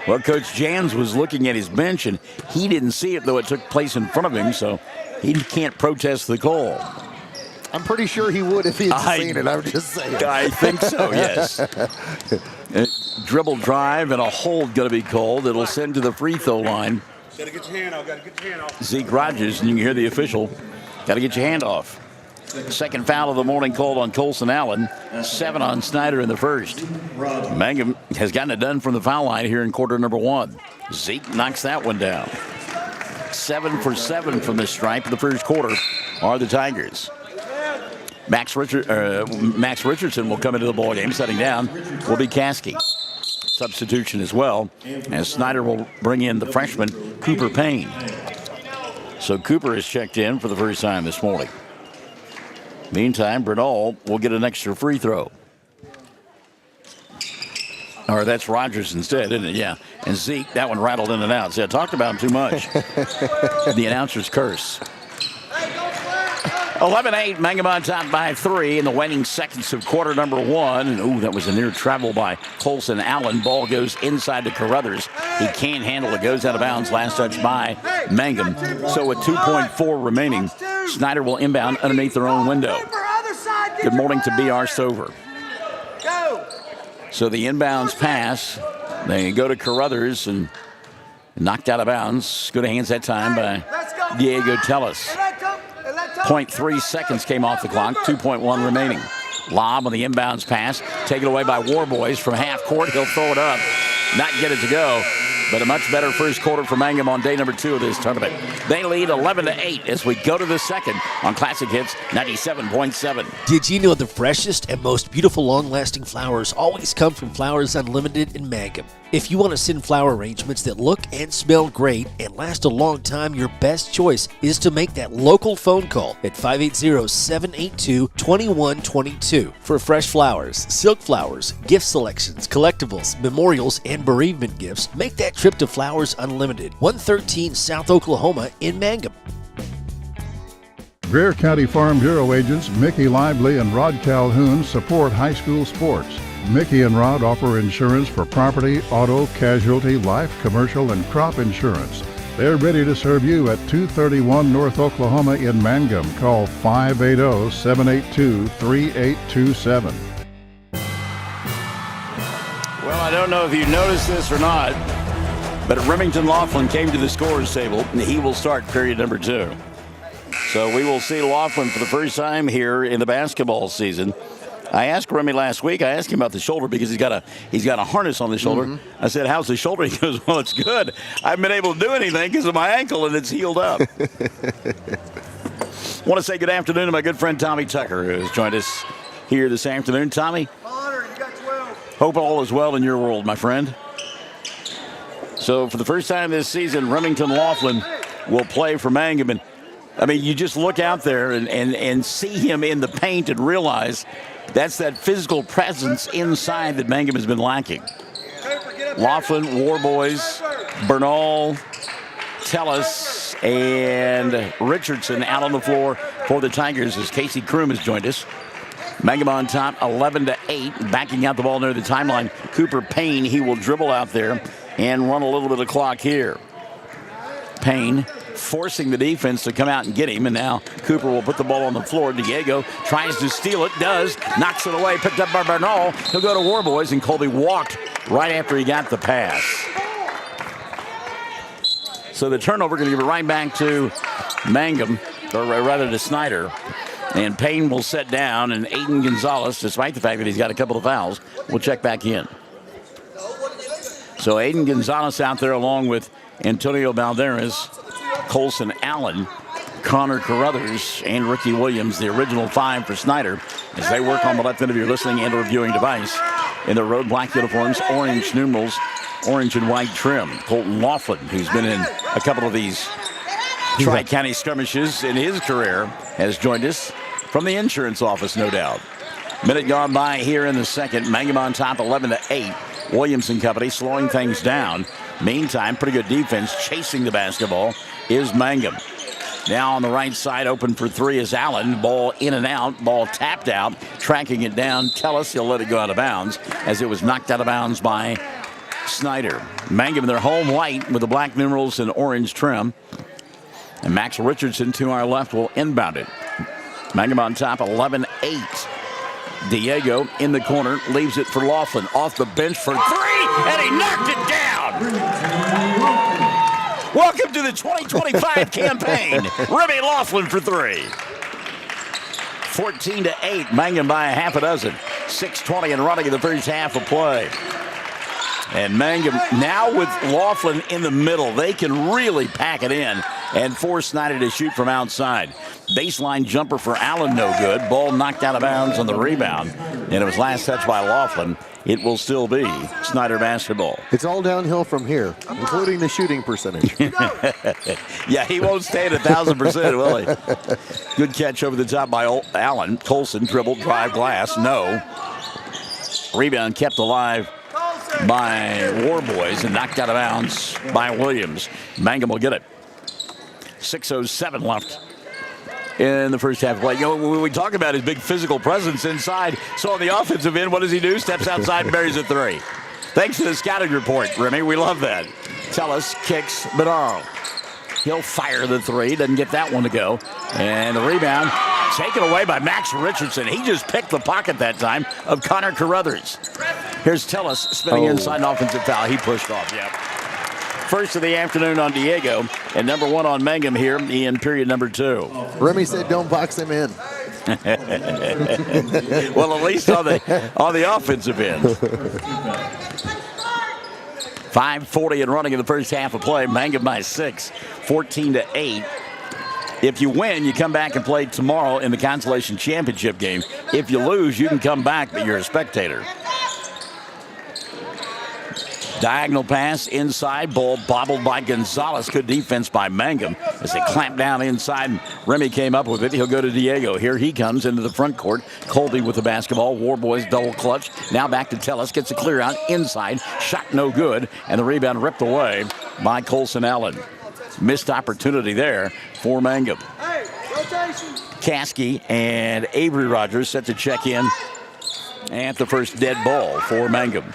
Well, Coach Jans was looking at his bench, and he didn't see it, though it took place in front of him, so he can't protest the call. I'm pretty sure he would if he had seen it. I'm just saying. I think so, yes. Dribble drive and a hold going to be called. It'll send to the free throw line. Got to get your hand off. Got to get your hand off. Zeke Rogers, and you can hear the official. Got to get your hand off. Second foul of the morning called on Colson Allen. 7 on Snyder in the first. Mangum has gotten it done from the foul line here in quarter number 1. Zeke knocks that one down. 7 for 7 from the stripe in the first quarter are the Tigers. Max Richardson will come into the ball game. Setting down will be Caskey. Substitution as well, as Snyder will bring in the freshman Cooper Payne. So Cooper is checked in for the first time this morning. Meantime, Bernal will get an extra free throw. Or that's Rogers instead, isn't it? Yeah. And Zeke, that one rattled in and out. See, I talked about him too much. The announcer's curse. 11-8, Mangum on top by 3 in the waning seconds of quarter number 1. And, ooh, that was a near travel by Colson Allen. Ball goes inside to Carruthers. He can't handle it. Goes out of bounds. Last touch by Mangum. So with 2.4 remaining, Snyder will inbound underneath their own window. Good morning to B.R. Stover. So the inbounds pass. They go to Carruthers and knocked out of bounds. Good hands that time by Diego Tellis. 0.3 seconds came off the clock. 2.1 remaining. Lob on the inbounds pass. Taken away by Warboys from half court. He'll throw it up. Not get it to go. But a much better first quarter for Mangum on day number 2 of this tournament. They lead 11-8 as we go to the second on Classic Hits 97.7. Did you know the freshest and most beautiful long-lasting flowers always come from Flowers Unlimited in Mangum? If you want to send flower arrangements that look and smell great and last a long time, your best choice is to make that local phone call at 580-782-2122 for fresh flowers, silk flowers, gift selections, collectibles, memorials, and bereavement gifts. Make that trip to Flowers Unlimited, 113 South Oklahoma in Mangum. Greer County Farm Bureau agents Mickey Lively and Rod Calhoun support high school sports. Mickey and Rod offer insurance for property, auto, casualty, life, commercial, and crop insurance. They're ready to serve you at 231 North Oklahoma in Mangum. Call 580-782-3827. Well, I don't know if you noticed this or not, but Remington Laughlin came to the scorer's table, and he will start period number 2. So we will see Laughlin for the first time here in the basketball season. I asked Remy last week. I asked him about the shoulder because he's got a harness on the shoulder. Mm-hmm. I said, "How's the shoulder?" He goes, "Well, it's good. I haven't been able to do anything because of my ankle, and it's healed up." Want to say good afternoon to my good friend Tommy Tucker, who has joined us here this afternoon. Tommy, hope all is well in your world, my friend. So for the first time this season, Remington Laughlin will play for Mangum. And I mean, you just look out there and see him in the paint and realize that's that physical presence inside that Mangum has been lacking. Laughlin, Warboys, Bernal, Tellis, and Richardson out on the floor for the Tigers as Casey Kroom has joined us. Mangum on top, 11-8, backing out the ball near the timeline. Cooper Payne, he will dribble out there and run a little bit of clock here. Payne forcing the defense to come out and get him, and now Cooper will put the ball on the floor. Diego tries to steal it, does, knocks it away, picked up by Bernal. He'll go to Warboys, and Colby walked right after he got the pass. So the turnover going to give it right back to Mangum, or rather to Snyder. And Payne will set down, and Aiden Gonzalez, despite the fact that he's got a couple of fouls, will check back in. So Aiden Gonzalez out there along with Antonio Valderez, Colson Allen, Connor Carruthers, and Ricky Williams, the original five for Snyder, as they work on the left end of your listening and reviewing device in their road black uniforms, orange numerals, orange and white trim. Colton Laughlin, who's been in a couple of these Tri-County skirmishes in his career, has joined us from the insurance office, no doubt. Minute gone by here in the second. Mangum on top, 11-8. Williams and company slowing things down. Meantime, pretty good defense chasing the basketball is Mangum. Now on the right side, open for three is Allen. Ball in and out, ball tapped out, tracking it down. Tellis, he'll let it go out of bounds as it was knocked out of bounds by Snyder. Mangum in their home white with the black numerals and orange trim. And Max Richardson to our left will inbound it. Mangum on top, 11-8. Diego in the corner, leaves it for Laughlin. Off the bench for three, and he knocked it down. Welcome to the 2025 campaign. Remy Laughlin for three. 14-8, Mangum by a half a dozen. 6:20 and running in the first half of play. And Mangum now with Laughlin in the middle, they can really pack it in and force Snyder to shoot from outside. Baseline jumper for Allen, no good. Ball knocked out of bounds on the rebound. And it was last touched by Laughlin. It will still be Snyder basketball. It's all downhill from here, including the shooting percentage. Yeah, he won't stay at 1,000%, will he? Good catch over the top by Allen. Colson dribbled, drive, glass, no. Rebound kept alive by Warboys and knocked out of bounds by Williams. Mangum will get it. 6:07 left in the first half play. You know, when we talk about his big physical presence inside, so on the offensive end, what does he do? Steps outside and buries a three. Thanks to the scouting report, Remy. We love that. Tellis kicks Bedard. He'll fire the three. Doesn't get that one to go. And the rebound taken away by Max Richardson. He just picked the pocket that time of Connor Carruthers. Here's Tellis spinning inside an offensive foul. He pushed off, yep. First of the afternoon on Diego, and number one on Mangum here in period number two. Remy said don't box him in. Well, at least on the offensive end. 5:40 and running in the first half of play. Mangum by 6, 14-8. If you win, you come back and play tomorrow in the consolation championship game. If you lose, you can come back, but you're a spectator. Diagonal pass inside, ball bobbled by Gonzalez. Good defense by Mangum as they clamped down inside. And Remy came up with it. He'll go to Diego. Here he comes into the front court. Colby with the basketball. Warboys double clutch. Now back to Tellis. Gets a clear out inside. Shot no good. And the rebound ripped away by Colson Allen. Missed opportunity there for Mangum. Caskey and Avery Rogers set to check in at the first dead ball for Mangum.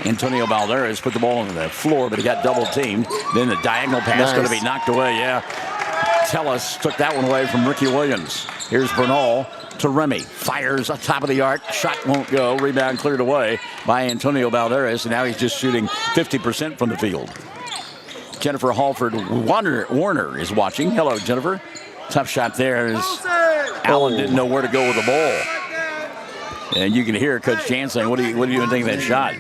Antonio Valderez put the ball on the floor, but he got double teamed. Then the diagonal pass going to be knocked away. Yeah. Tellis took that one away from Ricky Williams. Here's Bernal to Remy. Fires on top of the arc. Shot won't go. Rebound cleared away by Antonio Valderez. And now he's just shooting 50% from the field. Jennifer Halford Warner is watching. Hello, Jennifer. Tough shot there as Allen didn't know where to go with the ball. And you can hear Coach Jan saying, what do you even think of that shot?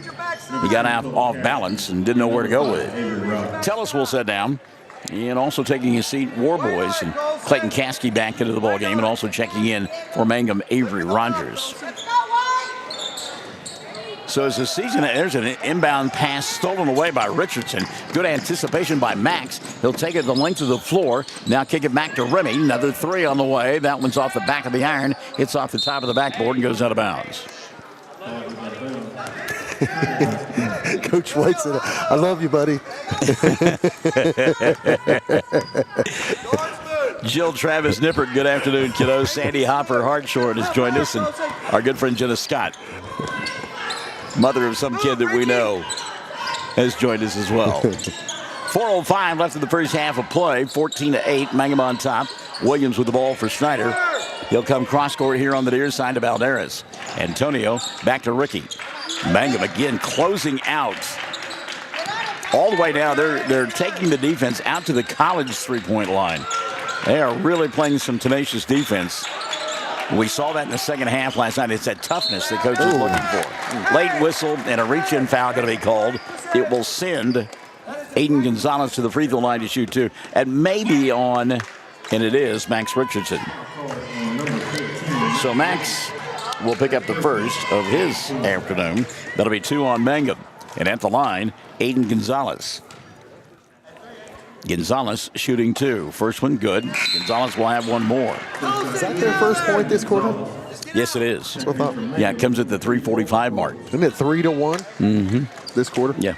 He got out off balance and didn't know where to go with it. Tellis will sit down. And also taking his seat, Warboys and Clayton Caskey back into the ball game, and also checking in for Mangum, Avery Rogers. So as the season, there's an inbound pass stolen away by Richardson. Good anticipation by Max. He'll take it the length of the floor. Now kick it back to Remy. Another three on the way. That one's off the back of the iron. Hits off the top of the backboard and goes out of bounds. Coach White said, I love you, buddy. Jill Travis Nippert, good afternoon, kiddos. Sandy Hopper Hartshorn has joined us, and our good friend Jenna Scott, mother of some kid that we know, has joined us as well. 4:05 left in the first half of play. 14-8, Mangum on top. Williams with the ball for Snyder. He'll come cross-court here on the near side to Valderas. Antonio back to Ricky. Mangum again closing out. All the way down. They're taking the defense out to the college three-point line. They are really playing some tenacious defense. We saw that in the second half last night. It's that toughness that coach is looking for. Late whistle and a reach-in foul going to be called. It will send Aiden Gonzalez to the free throw line to shoot two. And maybe on, and it is, Max Richardson. So Max will pick up the first of his afternoon. That'll be two on Mangum. And at the line, Aiden Gonzalez. Gonzalez shooting two. First one good. Gonzalez will have one more. Is that their first point this quarter? Yes, it is. That's what I thought. Yeah, it comes at the 3:45 mark. Isn't it 3-1 this quarter? Yeah.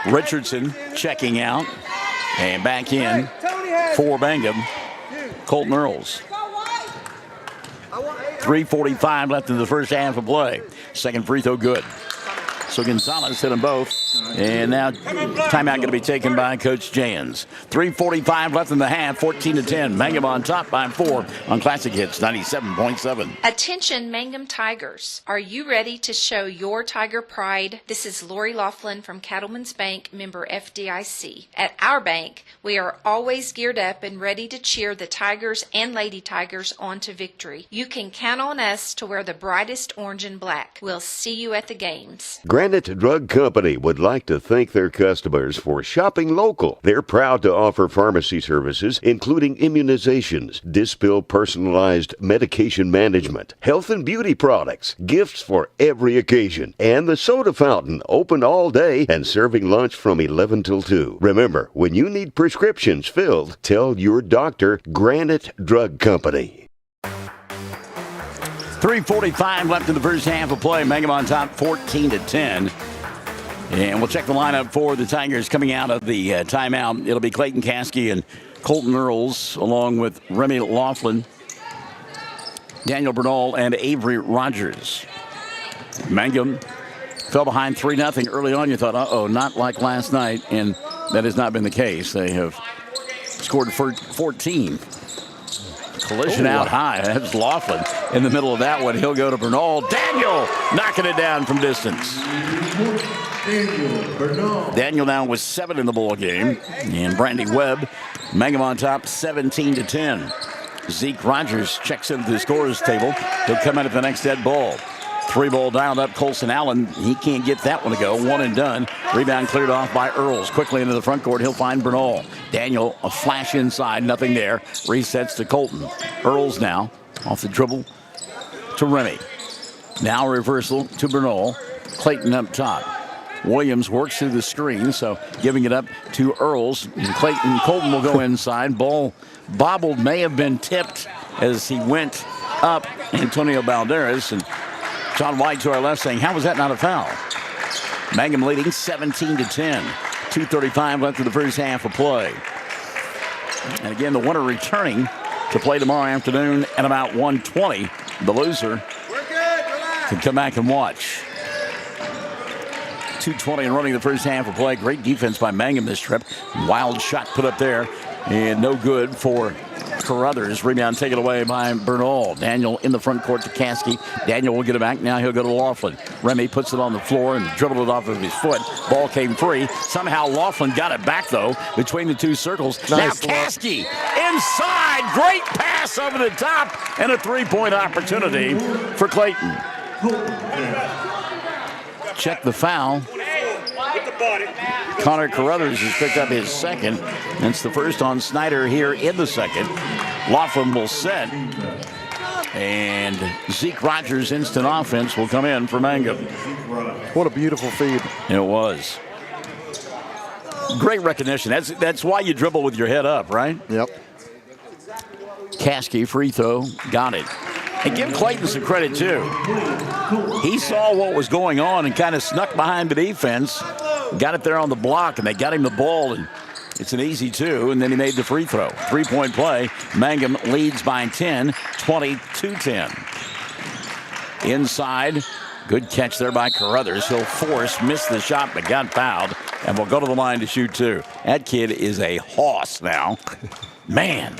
Richardson checking out and back in for Mangum. Colton Earls. 3:45 left in the first half of play. Second free throw good. So Gonzalez hit them both. And now timeout going to be taken by Coach Jans. 3:45 left in the half, 14-10. Mangum on top by 4 on Classic Hits 97.7. Attention Mangum Tigers. Are you ready to show your Tiger pride? This is Lori Laughlin from Cattlemen's Bank, member FDIC. At our bank, we are always geared up and ready to cheer the Tigers and Lady Tigers on to victory. You can count on us to wear the brightest orange and black. We'll see you at the games. Granite Drug Company would like to thank their customers for shopping local. They're proud to offer pharmacy services, including immunizations, Dispill personalized medication management, health and beauty products, gifts for every occasion, and the soda fountain, open all day and serving lunch from 11 till 2. Remember, when you need prescriptions filled, tell your doctor Granite Drug Company. 3:45 left in the first half of play. Mangum on top 14-10. And we'll check the lineup for the Tigers coming out of the timeout. It'll be Clayton Caskey and Colton Earls, along with Remy Laughlin, Daniel Bernal, and Avery Rogers. Mangum fell behind 3-0 early on. You thought, not like last night. And that has not been the case. They have scored 14. Collision out high. That's Laughlin in the middle of that one. He'll go to Bernal. Daniel knocking it down from distance. Daniel now with 7 in the ball game. And Brandy Webb, Mangum on top 17-10. Zeke Rogers checks into the scorer's table. He'll come in at the next dead ball. 3-ball dialed up. Colson Allen, he can't get that one to go. One and done. Rebound cleared off by Earls. Quickly into the front court. He'll find Bernal. Daniel, a flash inside. Nothing there. Resets to Colton. Earls now off the dribble to Remy. Now reversal to Bernal. Clayton up top. Williams works through the screen, so giving it up to Earls. And Colton will go inside. Ball bobbled, may have been tipped as he went up. Antonio Balderas and John White to our left saying, how was that not a foul? Mangum leading 17-10. 2:35 left in the first half of play. And again, the winner returning to play tomorrow afternoon at about 1:20. The loser can come back and watch. 2:20 and running the first half of play. Great defense by Mangum this trip. Wild shot put up there and no good for Carruthers. Rebound taken away by Bernal. Daniel in the front court to Caskey. Daniel will get it back. Now he'll go to Laughlin. Remy puts it on the floor and dribbled it off of his foot. Ball came free. Somehow Laughlin got it back, though, between the two circles. Nice. Now Caskey inside. Great pass over the top and a three-point opportunity for Clayton. Check the foul. Connor Carruthers has picked up his second. That's the first on Snyder here in the second. Laughlin will set. And Zeke Rogers' instant offense will come in for Mangum. What a beautiful feed. It was. Great recognition. That's why you dribble with your head up, right? Yep. Caskey, free throw, got it. And give Clayton some credit, too. He saw what was going on and kind of snuck behind the defense, got it there on the block, and they got him the ball, and it's an easy two, and then he made the free throw. 3-point play. Mangum leads by 10, 22-10. Inside, good catch there by Carruthers. He'll force, missed the shot, but got fouled, and will go to the line to shoot two. That kid is a hoss now. Man.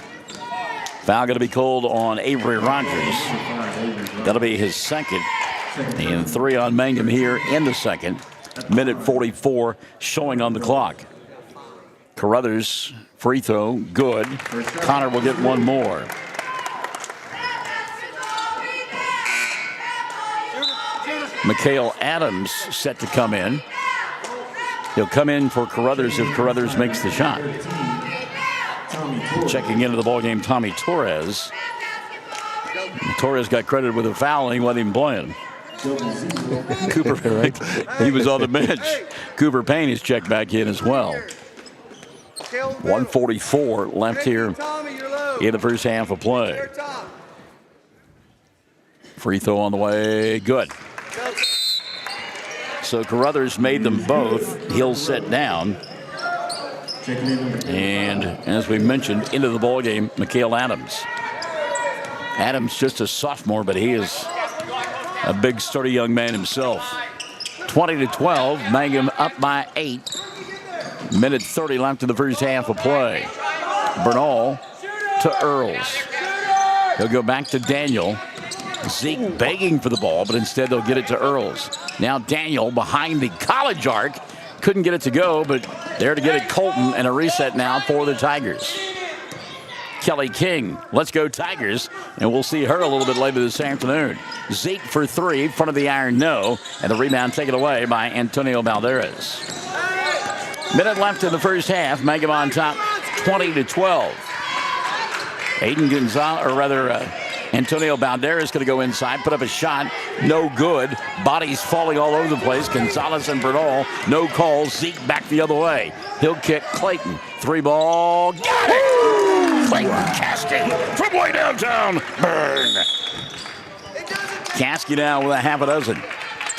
Foul going to be called on Avery Rogers. That'll be his second. And 3 on Mangum here in the second. Minute 44 showing on the clock. Carruthers, free throw, good. Connor will get one more. Mikhail Adams set to come in. He'll come in for Carruthers if Carruthers makes the shot. Checking into the ballgame, Tommy Torres. Torres got credited with a foul, and he wasn't even playing. Cooper, right? He was on the bench. Cooper Payne is checked back in as well. 1:44 left here in the first half of play. Free throw on the way, good. So Carruthers made them both. He'll sit down. And as we mentioned, into the ballgame, Mikhail Adams. Adams just a sophomore, but he is a big, sturdy young man himself. 20-12, Mangum up by 8. Minute 30 left in the first half of play. Bernal to Earls. He'll go back to Daniel. Zeke begging for the ball, but instead they'll get it to Earls. Now Daniel behind the college arc. Couldn't get it to go, but there to get it, Colton, and a reset now for the Tigers. Kelly King, let's go Tigers, and we'll see her a little bit later this afternoon. Zeke for 3, front of the iron, no, and the rebound taken away by Antonio Balderas. Minute left in the first half, Mangum on top, 20-12. Aiden Gonzalez, or rather, Antonio Balderas going to go inside, put up a shot, no good. Bodies falling all over the place. Gonzalez and Bernal, no calls. Zeke back the other way. He'll kick Clayton. 3-ball, got it! Clayton Caskey from way downtown. Burn. Caskey now with a half a dozen.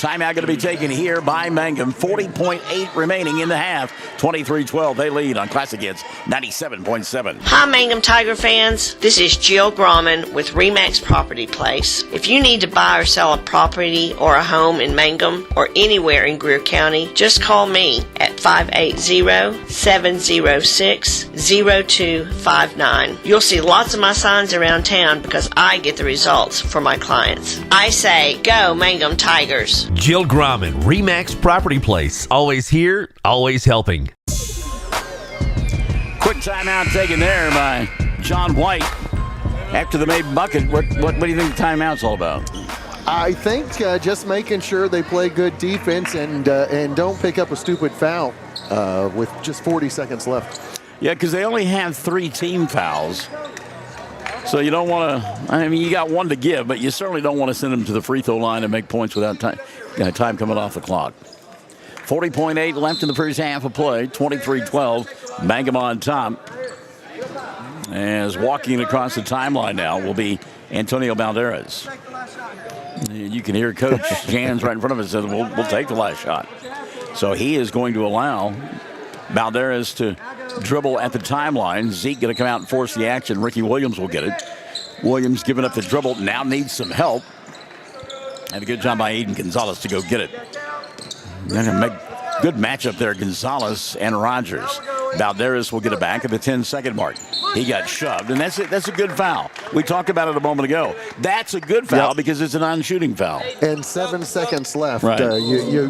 Timeout going to be taken here by Mangum. 40.8 remaining in the half. 23-12. They lead on Classic Hits 97.7. Hi, Mangum Tiger fans. This is Jill Grauman with RE/MAX Property Place. If you need to buy or sell a property or a home in Mangum or anywhere in Greer County, just call me at 580-706-0259. You'll see lots of my signs around town because I get the results for my clients. I say, go Mangum Tigers. Jill Grauman, RE/MAX Property Place. Always here, always helping. Quick timeout taken there by John White. After the made bucket, what do you think the timeout's all about? I think just making sure they play good defense and don't pick up a stupid foul with just 40 seconds left. Yeah, because they only have 3 team fouls. So you don't want to, I mean, you got one to give, but you certainly don't want to send them to the free throw line and make points without time coming off the clock. 40.8 left in the first half of play, 23-12. Mangum on top. As walking across the timeline now will be Antonio Balderas. You can hear Coach Jans right in front of us says, we'll take the last shot. So he is going to allow Balderas to dribble at the timeline. Zeke going to come out and force the action. Ricky Williams will get it. Williams giving up the dribble, now needs some help. And a good job by Aiden Gonzalez to go get it. Good matchup there, Gonzalez and Rogers. Balderas will get it back at the 10-second mark. He got shoved, and that's a good foul. We talked about it a moment ago. That's a good foul because it's a non-shooting foul. And 7 seconds left. Right. You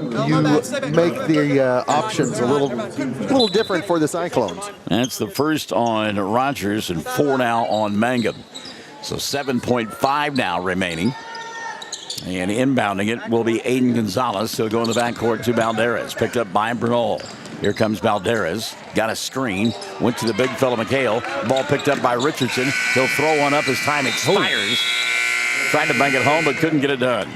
make the options a little different for the Cyclones. That's the first on Rogers and 4 now on Mangum. So 7.5 now remaining. And inbounding it will be Aiden Gonzalez. He'll go in the backcourt to Balderas. Picked up by Bernal. Here comes Balderas. Got a screen. Went to the big fella, McHale. Ball picked up by Richardson. He'll throw one up as time expires. Tried to bank it home, but couldn't get it done.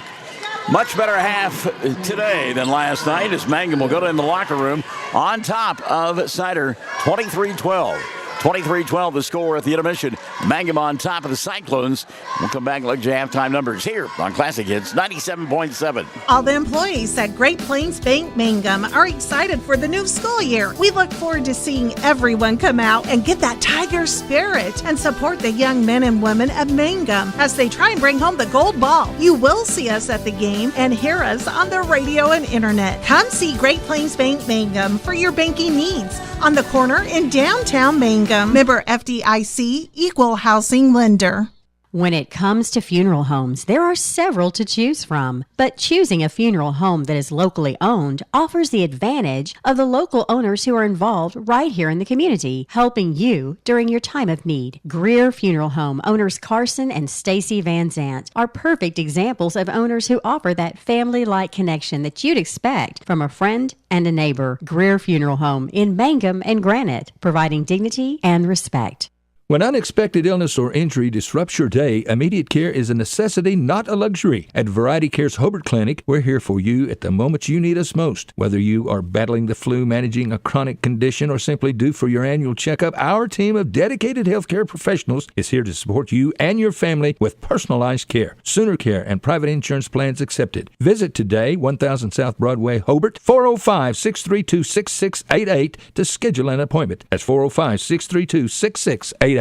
Much better half today than last night as Mangum will go in the locker room on top of Snyder, 23-12. 23-12 the score at the intermission. Mangum on top of the Cyclones. We'll come back and look at halftime numbers here on Classic Hits 97.7. All the employees at Great Plains Bank Mangum are excited for the new school year. We look forward to seeing everyone come out and get that Tiger spirit and support the young men and women of Mangum as they try and bring home the gold ball. You will see us at the game and hear us on the radio and internet. Come see Great Plains Bank Mangum for your banking needs on the corner in downtown Mangum. Member FDIC, Equal Housing Lender. When it comes to funeral homes, there are several to choose from, but choosing a funeral home that is locally owned offers the advantage of the local owners who are involved right here in the community, helping you during your time of need. Greer Funeral Home owners Carson and Stacy Van Zant are perfect examples of owners who offer that family-like connection that you'd expect from a friend and a neighbor. Greer Funeral Home in Mangum and Granite, providing dignity and respect. When unexpected illness or injury disrupts your day, immediate care is a necessity, not a luxury. At Variety Care's Hobart Clinic, we're here for you at the moment you need us most. Whether you are battling the flu, managing a chronic condition, or simply due for your annual checkup, our team of dedicated healthcare professionals is here to support you and your family with personalized care, Sooner Care, and private insurance plans accepted. Visit today, 1000 South Broadway, Hobart, 405-632-6688 to schedule an appointment. That's 405-632-6688.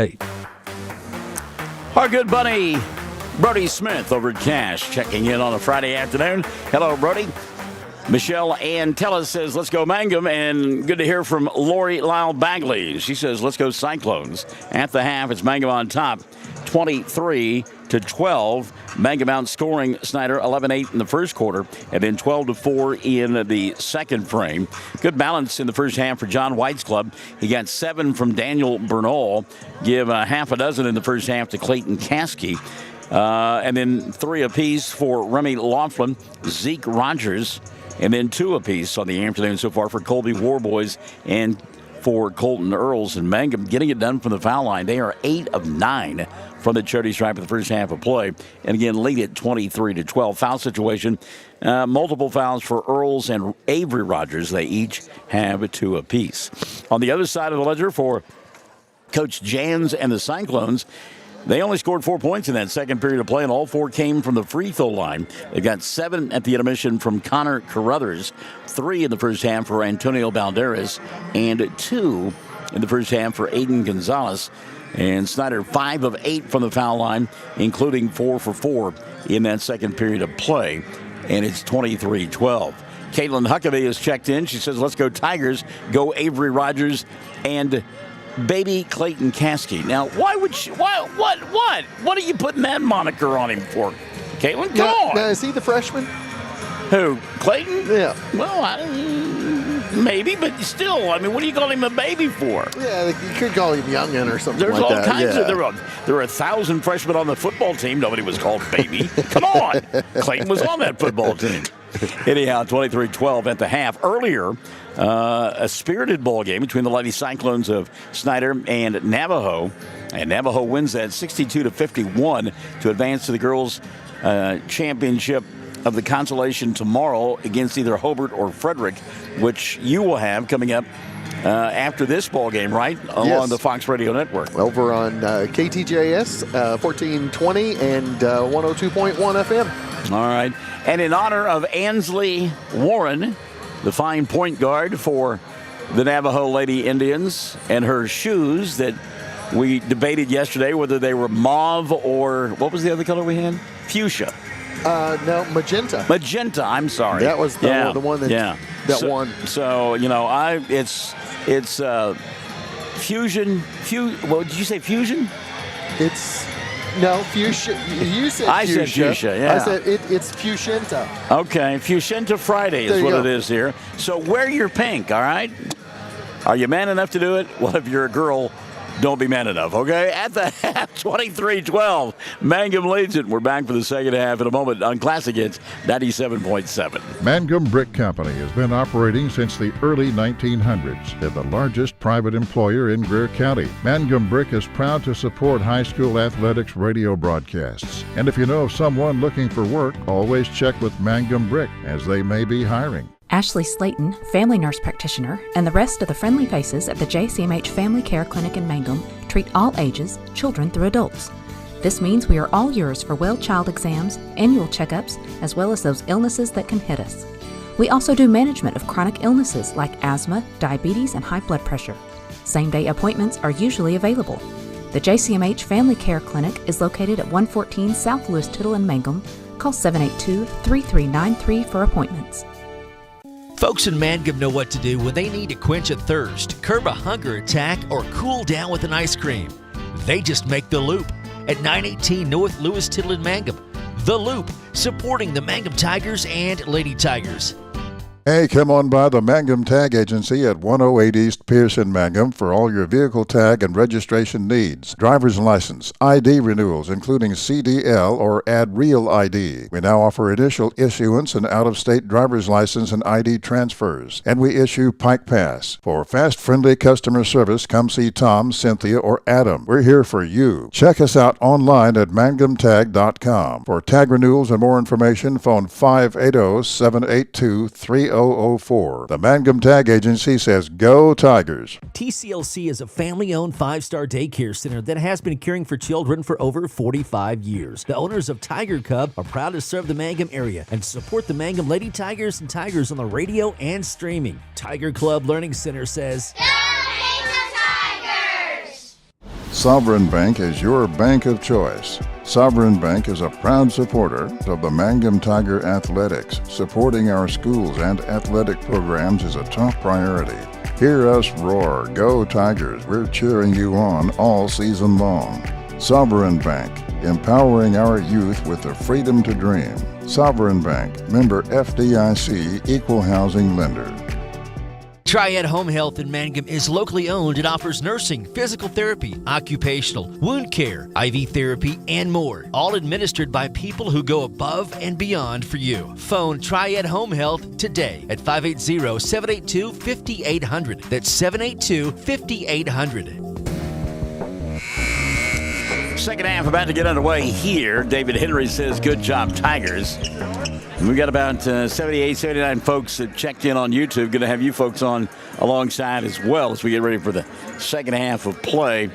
Our good buddy Brody Smith over at Cash checking in on a Friday afternoon. Hello, Brody. Michelle Ann Tellis says, let's go Mangum, and good to hear from Lori Lyle Bagley. She says, let's go Cyclones. At the half, it's Mangum on top, 23-12. Mangum outscoring Snyder 11-8 in the first quarter, and then 12-4 in the second frame. Good balance in the first half for John White's club. He got 7 from Daniel Bernal, give half a dozen in the first half to Clayton Caskey. And then 3 apiece for Remy Laughlin, Zeke Rogers, and then 2 apiece on the afternoon so far for Colby Warboys and for Colton Earls. And Mangum getting it done from the foul line. They are 8 of 9 from the charity stripe in the first half of play. And again, lead at 23-12. Foul situation, multiple fouls for Earls and Avery Rogers. They each have 2 apiece. On the other side of the ledger for Coach Jans and the Cyclones, they only scored 4 points in that second period of play, and all 4 came from the free throw line. They got 7 at the intermission from Connor Carruthers, 3 in the first half for Antonio Balderas, and 2 in the first half for Aiden Gonzalez. And Snyder 5 of 8 from the foul line, including 4 for 4 in that second period of play, and it's 23-12. Caitlin Huckabee has checked in. She says, let's go Tigers, go Avery Rogers, and baby Clayton Caskey. Now, why would she, what are you putting that moniker on him for? Caitlin, come on. Now, is he the freshman? Who, Clayton? Yeah. Well, maybe, but still, I mean, what are you calling him a baby for? Yeah, you could call him youngin or something There's like all that. kinds yeah. of, there were 1,000 freshmen on the football team. Nobody was called baby. Come on. Clayton was on that football team. Anyhow, 23-12 at the half. Earlier, a spirited ball game between the Lady Cyclones of Snyder and Navajo. And Navajo wins that 62-51 to advance to the girls' championship of the consolation tomorrow against either Hobart or Frederick, which you will have coming up after this ball game, right? Along the Fox Radio Network. Over on KTJS 1420 and 102.1 FM. All right. And in honor of Ansley Warren, the fine point guard for the Navajo Lady Indians, and her shoes that we debated yesterday whether they were mauve or, what was the other color we had? Fuchsia. No, magenta. Magenta, I'm sorry. That was the one that won. So, you know, it's fusion. What did you say, fusion? No, fuchsia. You said fuchsia. I said fuchsia, yeah. I said it's fuchsia. Okay, Fuchsia Friday is what it is here. So wear your pink, all right? Are you man enough to do it? Well, if you're a girl, don't be man enough, okay? At the half, 23-12, Mangum leads it. We're back for the second half in a moment on Classic Hits 97.7. Mangum Brick Company has been operating since the early 1900s. They're the largest private employer in Greer County. Mangum Brick is proud to support high school athletics radio broadcasts. And if you know of someone looking for work, always check with Mangum Brick, as they may be hiring. Ashley Slayton, family nurse practitioner, and the rest of the friendly faces at the JCMH Family Care Clinic in Mangum treat all ages, children through adults. This means we are all yours for well child exams, annual checkups, as well as those illnesses that can hit us. We also do management of chronic illnesses like asthma, diabetes, and high blood pressure. Same-day appointments are usually available. The JCMH Family Care Clinic is located at 114 South Lewis Tittle in Mangum. Call 782-3393 for appointments. Folks in Mangum know what to do when they need to quench a thirst, curb a hunger attack, or cool down with an ice cream. They just make the Loop at 918 North Lewis Tittle in Mangum. The Loop, supporting the Mangum Tigers and Lady Tigers. Hey, come on by the Mangum Tag Agency at 108 East Pierce in Mangum for all your vehicle tag and registration needs. Driver's license, ID renewals, including CDL or Add Real ID. We now offer initial issuance and out-of-state driver's license and ID transfers. And we issue Pike Pass. For fast, friendly customer service, come see Tom, Cynthia, or Adam. We're here for you. Check us out online at mangumtag.com. For tag renewals and more information, phone 580-782-3004. The Mangum Tag Agency says, Go Tigers! TCLC is a family-owned 5-star daycare center that has been caring for children for over 45 years. The owners of Tiger Cub are proud to serve the Mangum area and support the Mangum Lady Tigers and Tigers on the radio and streaming. Tiger Club Learning Center says, Sovereign Bank is your bank of choice. Sovereign Bank is a proud supporter of the Mangum Tiger Athletics. Supporting our schools and athletic programs is a top priority. Hear us roar, Go Tigers! We're cheering you on all season long. Sovereign Bank, empowering our youth with the freedom to dream. Sovereign Bank, member FDIC, equal housing lender. Triad Home Health in Mangum is locally owned and offers nursing, physical therapy, occupational, wound care, IV therapy, and more. All administered by people who go above and beyond for you. Phone Triad Home Health today at 580-782-5800. That's 782-5800. Second half about to get underway here. David Henry says, good job, Tigers. We've got about 78, 79 folks that checked in on YouTube. Going to have you folks on alongside as well as we get ready for the second half of play.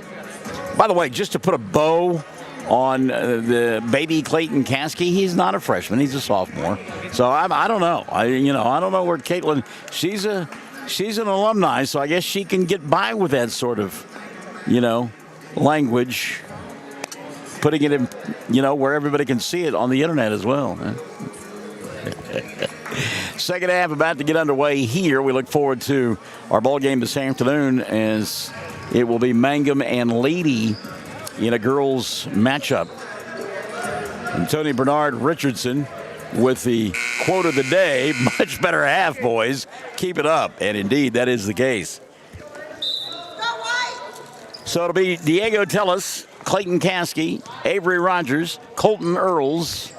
By the way, just to put a bow on the baby Clayton Caskey, he's not a freshman. He's a sophomore. So I don't know. I don't know where Caitlin, she's an alumni, so I guess she can get by with that sort of, language. Putting it in, where everybody can see it on the internet as well. Second half about to get underway here. We look forward to our ball game this afternoon as it will be Mangum and Lady in a girls matchup. And Tony Bernard Richardson with the quote of the day, much better half, boys. Keep it up. And indeed, that is the case. So it'll be Diego Tellis, Clayton Caskey, Avery Rogers, Colton Earls,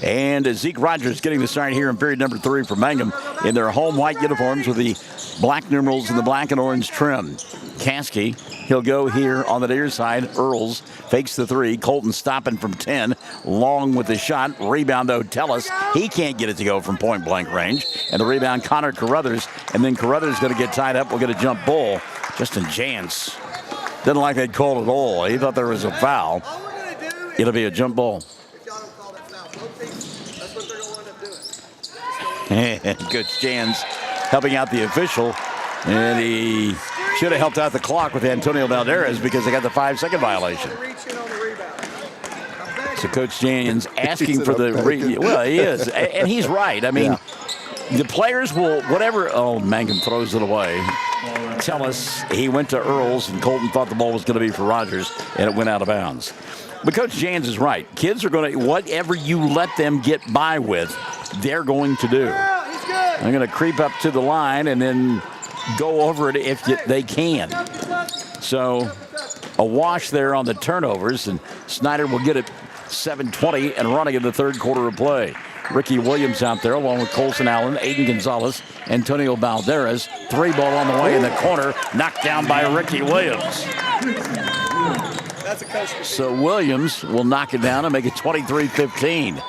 and Zeke Rogers getting the start here in period number 3 for Mangum in their home white uniforms with the black numerals and the black and orange trim. Caskey, he'll go here on the near side. Earls fakes the 3. Colton stopping from 10. Long with the shot. Rebound, though, Tellis. He can't get it to go from point-blank range. And the rebound, Connor Carruthers. And then Carruthers going to get tied up. We'll get a jump ball. Justin Jantz didn't like that call at all. He thought there was a foul. It'll be a jump ball. And Coach Jans helping out the official. And he should have helped out the clock with Antonio Valderez because they got the 5-second violation. So Coach Jans asking for the well, he is. And he's right. I mean, the players will, whatever. Oh, Mangum throws it away. Tell us he went to Earls and Colton thought the ball was going to be for Rogers and it went out of bounds. But Coach Jans is right. Kids are going to, whatever you let them get by with, they're going to do. They're going to creep up to the line and then go over it if they can. So a wash there on the turnovers, and Snyder will get it 7:20 and running in the third quarter of play. Ricky Williams out there along with Colson Allen, Aiden Gonzalez, Antonio Balderas. 3 ball on the way in the corner, knocked down by Ricky Williams. So Williams will knock it down and make it 23-15.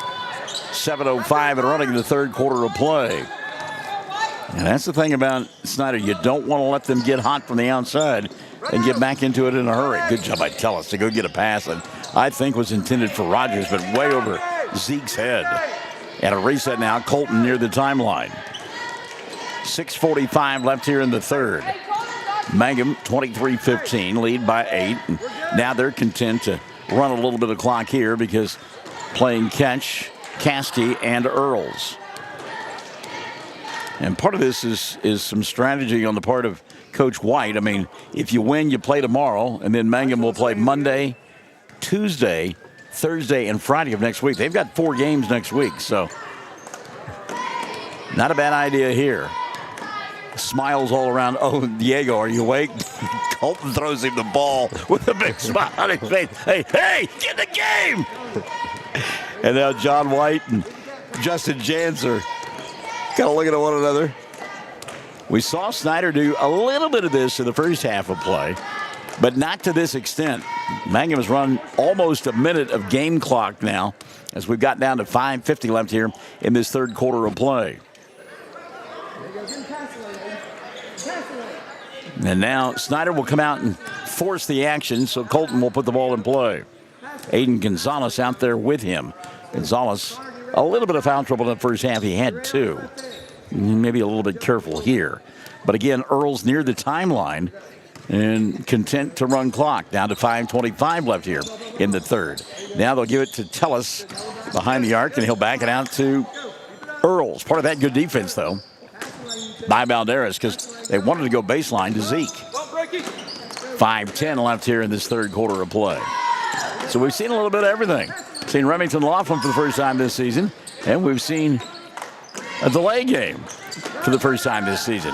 7:05 and running in the third quarter of play. And that's the thing about Snyder. You don't want to let them get hot from the outside and get back into it in a hurry. Good job by Tellis to go get a pass that I think was intended for Rogers, but way over Zeke's head. And a reset now, Colton near the timeline. 6:45 left here in the third. Mangum 23-15, lead by 8. And now they're content to run a little bit of clock here because playing catch, Caskey and Earls. And part of this is some strategy on the part of Coach White. I mean, if you win, you play tomorrow, and then Mangum will play Monday, Tuesday, Thursday, and Friday of next week. They've got 4 games next week, so not a bad idea here. Smiles all around. Oh, Diego, are you awake? Colton throws him the ball with a big smile on his face. Hey, get the game! And now John White and Justin Janser kind of looking at one another. We saw Snyder do a little bit of this in the first half of play, but not to this extent. Mangum has run almost a minute of game clock now as we've got down to 5:50 left here in this third quarter of play. And now Snyder will come out and force the action, so Colton will put the ball in play. Aiden Gonzalez out there with him. Gonzalez, a little bit of foul trouble in the first half. He had 2. Maybe a little bit careful here. But again, Earl's near the timeline and content to run clock. Down to 5:25 left here in the third. Now they'll give it to Tellis behind the arc, and he'll back it out to Earls. Part of that good defense, though, by Balderas, because they wanted to go baseline to Zeke. 5:10 left here in this third quarter of play. So we've seen a little bit of everything. Seen Remington Laughlin for the first time this season, and we've seen a delay game for the first time this season.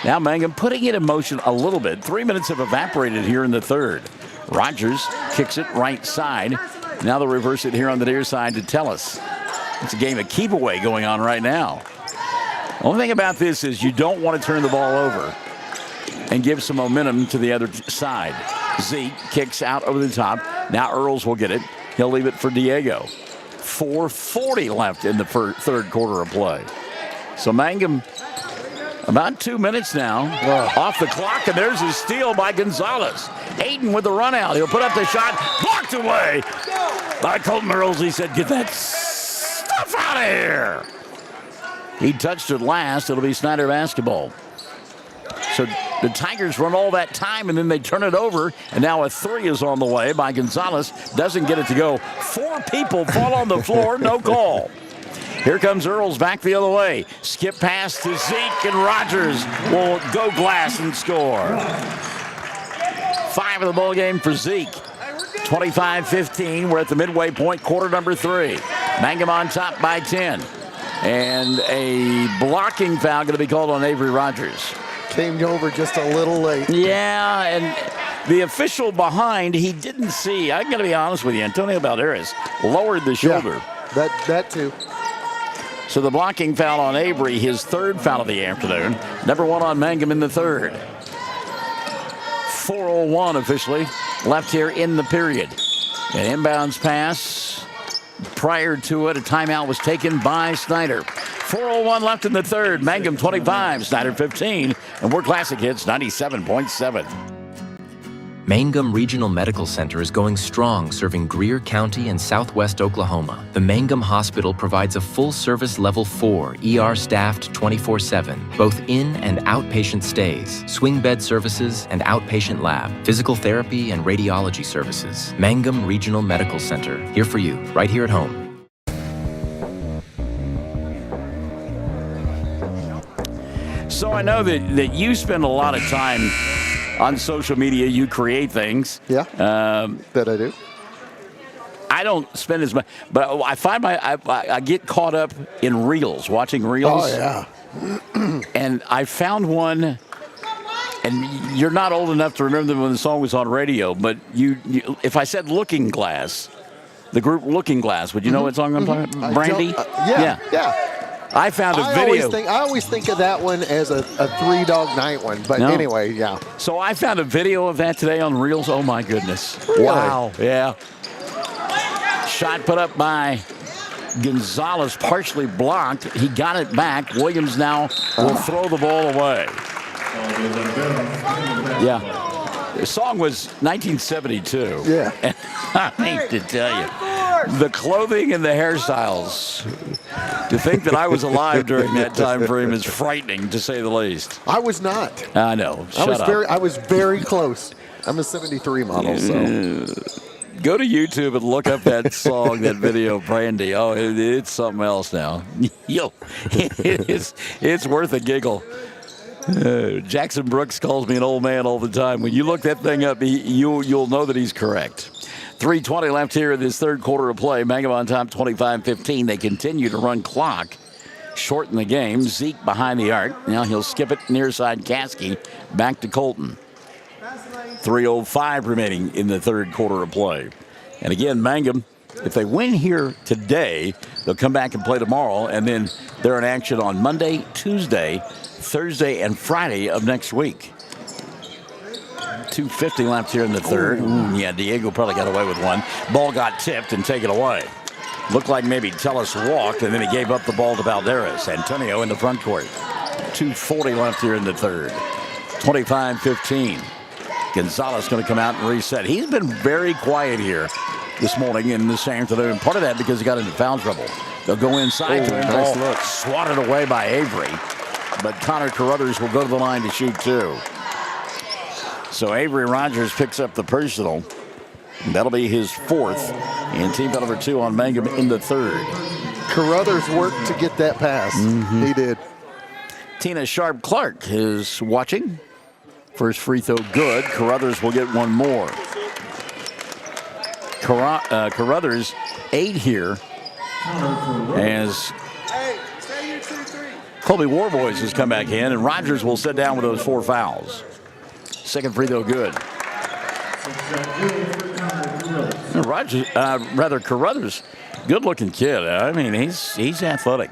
Now Mangum putting it in motion a little bit. 3 minutes have evaporated here in the third. Rogers kicks it right side. Now they'll reverse it here on the near side to Tellis. It's a game of keep away going on right now. The only thing about this is you don't want to turn the ball over and give some momentum to the other side. Zeke kicks out over the top. Now Earls will get it. He'll leave it for Diego. 4:40 left in the third quarter of play. So Mangum about 2 minutes now off the clock, and there's his steal by Gonzalez. Aiden with the run out. He'll put up the shot. Blocked away by Colton Earls. He said, get that stuff out of here. He touched it last. It'll be Snyder basketball. So the Tigers run all that time, and then they turn it over, and now a 3 is on the way by Gonzalez. Doesn't get it to go. 4 people fall on the floor. No call. Here comes Earls back the other way. Skip pass to Zeke, and Rogers will go glass and score. 5 of the ball game for Zeke. 25-15. We're at the midway point, quarter number 3. Mangum on top by 10. And a blocking foul going to be called on Avery Rogers. Came over just a little late. Yeah, and the official behind, he didn't see. I'm going to be honest with you. Antonio Balderas lowered the shoulder. Yeah, that too. So the blocking foul on Avery, his 3rd foul of the afternoon. Number 1 on Mangum in the 3rd. 4:01 officially left here in the period. An inbounds pass. Prior to it, a timeout was taken by Snyder. 4:01 left in the third. Mangum 25, Snyder 15, and we're Classic Hits 97.7. Mangum Regional Medical Center is going strong, serving Greer County and southwest Oklahoma. The Mangum Hospital provides a full-service Level 4, ER-staffed 24/7, both in and outpatient stays, swing bed services, and outpatient lab, physical therapy, and radiology services. Mangum Regional Medical Center, here for you, right here at home. So I know that you spend a lot of time on social media. You create things. Yeah, that I do. I don't spend as much, but I find I get caught up in reels, watching reels. Oh, yeah. And I found one, and you're not old enough to remember them when the song was on radio, but you if I said Looking Glass, the group Looking Glass, would you know what song I'm talking about? Brandy? Yeah. I found a video. I always think of that one as a Three Dog Night one, but anyway, yeah. So I found a video of that today on Reels. Oh, my goodness. Really? Wow. Yeah. Shot put up by Gonzalez, partially blocked. He got it back. Williams now will throw the ball away. Yeah. The song was 1972. Yeah. And I hate to tell you, the clothing and the hairstyles. To think that I was alive during that time frame is frightening, to say the least. I was not. I know. I was very close. I'm a 73 model, so. Go to YouTube and look up that song, that video, Brandy. Oh, it's something else now. It's worth a giggle. Jackson Brooks calls me an old man all the time. When you look that thing up, you'll know that he's correct. 3:20 left here in this third quarter of play. Mangum on top, 25-15. They continue to run clock, shorten the game. Zeke behind the arc. Now he'll skip it near side. Caskey back to Colton. 3:05 remaining in the third quarter of play. And again, Mangum, if they win here today, they'll come back and play tomorrow, and then they're in action on Monday, Tuesday, Thursday, and Friday of next week. 2:50 left here in the third. Yeah, Diego probably got away with one. Ball got tipped and taken away. Looked like maybe Tellis walked, and then he gave up the ball to Valderas. Antonio in the front court. 2:40 left here in the third. 25-15. Gonzalez going to come out and reset. He's been very quiet here this morning and this afternoon. Part of that because he got into foul trouble. They'll go inside to him. Nice look. Swatted away by Avery. But Connor Carruthers will go to the line to shoot two. So Avery Rogers picks up the personal. That'll be his fourth. And team foul number 2 on Mangum in the third. Carruthers worked to get that pass. He did. Tina Sharp-Clark is watching. First free throw good. Carruthers will get one more. Carruthers 8 here as Colby Warboys has come back in, and Rogers will sit down with those 4 fouls. Second free throw good. Carruthers, good-looking kid. I mean, he's athletic.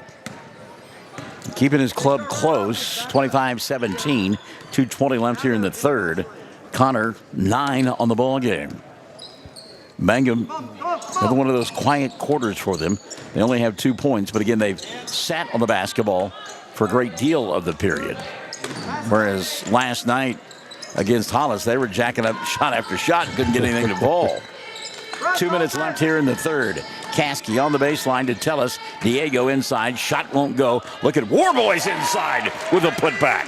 Keeping his club close, 25-17, 2:20 left here in the third. Connor, 9 on the ball game. Mangum, another one of those quiet quarters for them. They only have 2 points, but again, they've sat on the basketball for a great deal of the period. Whereas last night against Hollis, they were jacking up shot after shot and couldn't get anything to fall. 2 minutes left here in the third. Caskey on the baseline to Tellis. Diego inside. Shot won't go. Look at Warboys inside with a putback.